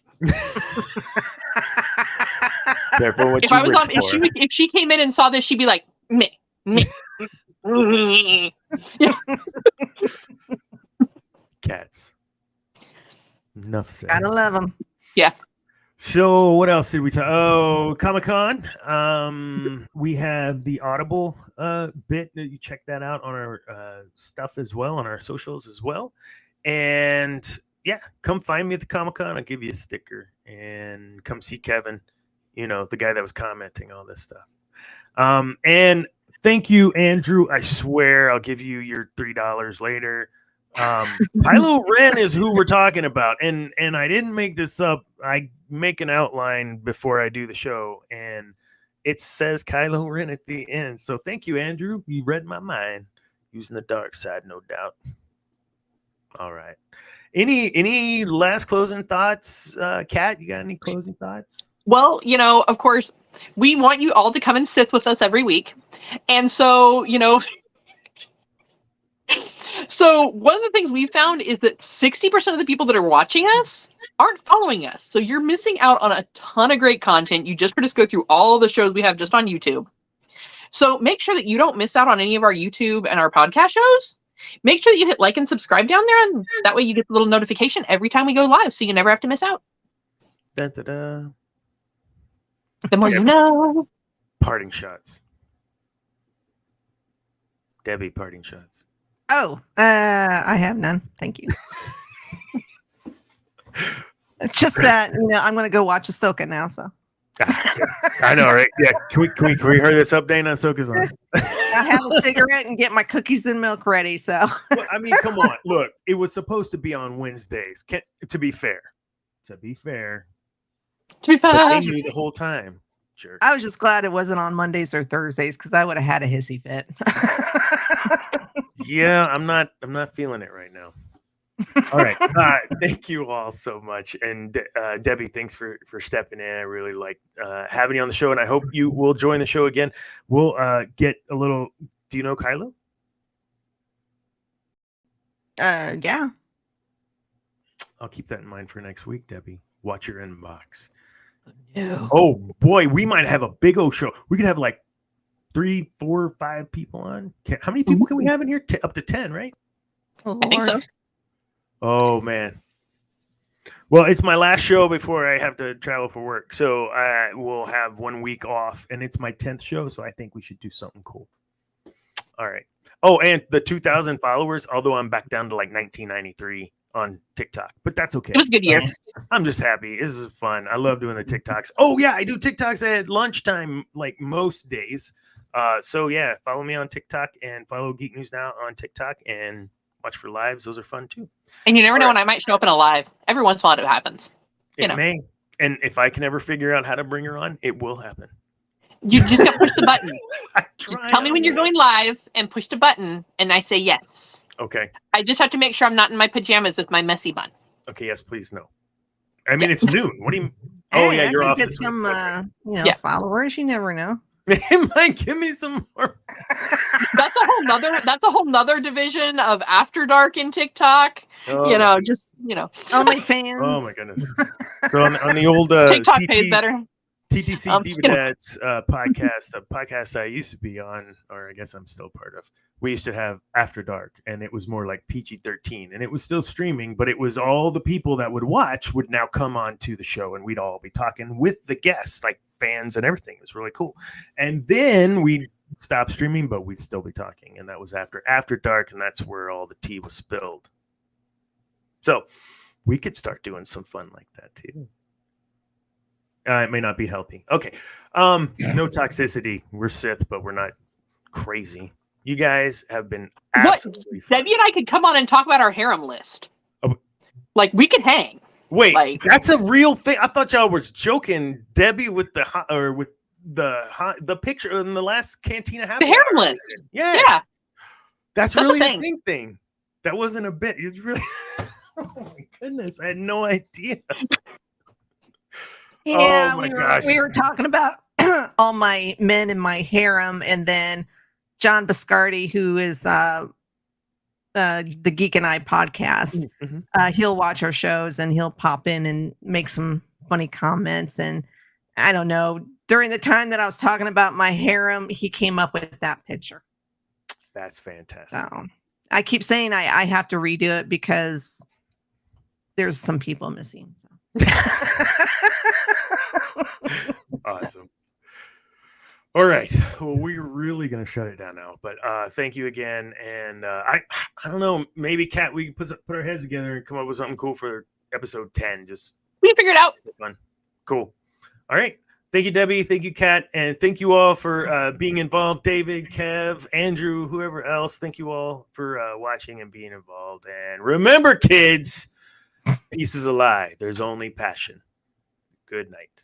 Careful what if you I was wish on, for. if she came in and saw this, she'd be like, me. Yeah. Cats. Enough said. Gotta love them. Yeah. So what else did we talk? Oh, Comic-Con. We have the Audible bit. You check that out on our stuff as well, on our socials as well. And yeah, come find me at the Comic-Con. I'll give you a sticker and come see Kevin, the guy that was commenting all this stuff. And thank you, Andrew. I swear I'll give you your $3 later. Kylo Ren is who we're talking about, and I didn't make this up. I make an outline before I do the show, and it says Kylo Ren at the end. So thank you, Andrew. You read my mind. Using the dark side, no doubt. All right. Any last closing thoughts, Kat? You got any closing thoughts? Well, of course, we want you all to come and sit with us every week. And so, so one of the things we found is that 60% of the people that are watching us aren't following us. So you're missing out on a ton of great content. You just go through all the shows we have just on YouTube. So make sure that you don't miss out on any of our YouTube and our podcast shows. Make sure that you hit like and subscribe down there, and that way you get the little notification every time we go live, so you never have to miss out. Da, da, da. The more you know. Parting shots. Debbie, parting shots. Oh, I have none. Thank you. It's just that I'm going to go watch Ahsoka now. So I know, right? Yeah. Can we hurry this up, Dana? Ahsoka's on. I have a cigarette and get my cookies and milk ready. So well, I mean, come on. Look, it was supposed to be on Wednesdays. To be fair, they knew the whole time. Jerk. I was just glad it wasn't on Mondays or Thursdays because I would have had a hissy fit. Yeah, I'm not feeling it right now. All right. Thank you all so much. And Debbie, thanks for stepping in. I really like having you on the show, and I hope you will join the show again. We'll get a little. Do you know Kylo? Yeah. I'll keep that in mind for next week, Debbie. Watch your inbox. No. Oh boy, we might have a big old show. We could have like 3, 4, 5 people on. How many people can we have in here? Up to 10, right? Oh, I think so. Oh man. Well, it's my last show before I have to travel for work, so I will have 1 week off, and it's my 10th show, so I think we should do something cool. All right. Oh, and the 2,000 followers, although I'm back down to like 1993 on TikTok, but that's okay. It was a good year. I'm just happy. This is fun. I love doing the TikToks. Oh yeah, I do TikToks at lunchtime, like most days. So yeah, follow me on TikTok and follow Geek News Now on TikTok and watch for lives. Those are fun too. And you never know when I might show up in a live. Every once in a while it happens. It may. And if I can ever figure out how to bring her on, it will happen. You just got to push the button. Tell me when you're going live and push the button, and I say yes. Okay. I just have to make sure I'm not in my pajamas with my messy bun. Okay. Yes, please. No. I mean, it's noon. What do you? Oh yeah, you're off. Get some, followers. You never know. It might give me some more. That's a whole nother division of After Dark in TikTok. Oh, Only fans. Oh my goodness. So on the old TikTok pays better. TTC Diva Dads podcast, the podcast I used to be on, or I guess I'm still part of. We used to have After Dark, and it was more like PG-13, and it was still streaming, but it was all the people that would watch would now come on to the show, and we'd all be talking with the guests, like fans and everything. It was really cool. And then we stopped streaming, but we'd still be talking, and that was after Dark, and that's where all the tea was spilled. So we could start doing some fun like that too. It may not be healthy. Okay. No toxicity. We're Sith, but we're not crazy. You guys have been absolutely fun. Debbie and I could come on and talk about our harem list. Oh. Like, we could hang. Wait, that's a real thing. I thought y'all was joking. Debbie with the picture in the last Cantina Happy The harem list. Yes. Yeah. That's really a thing. That wasn't a bit. It's really... Oh, my goodness. I had no idea. Yeah, we were talking about all my men in my harem, and then John Biscardi, who is the Geek and I podcast. Mm-hmm. He'll watch our shows and he'll pop in and make some funny comments. And I don't know, during the time that I was talking about my harem, he came up with that picture. That's fantastic. So I keep saying I have to redo it because there's some people missing. So. Awesome. All right. Well, we're really going to shut it down now, but thank you again. And I don't know, maybe Kat, we can put our heads together and come up with something cool for episode 10. Just we can figure it out. Fun. Cool. All right. Thank you, Debbie. Thank you, Kat. And thank you all for being involved. David, Kev, Andrew, whoever else. Thank you all for watching and being involved. And remember, kids, peace is a lie. There's only passion. Good night.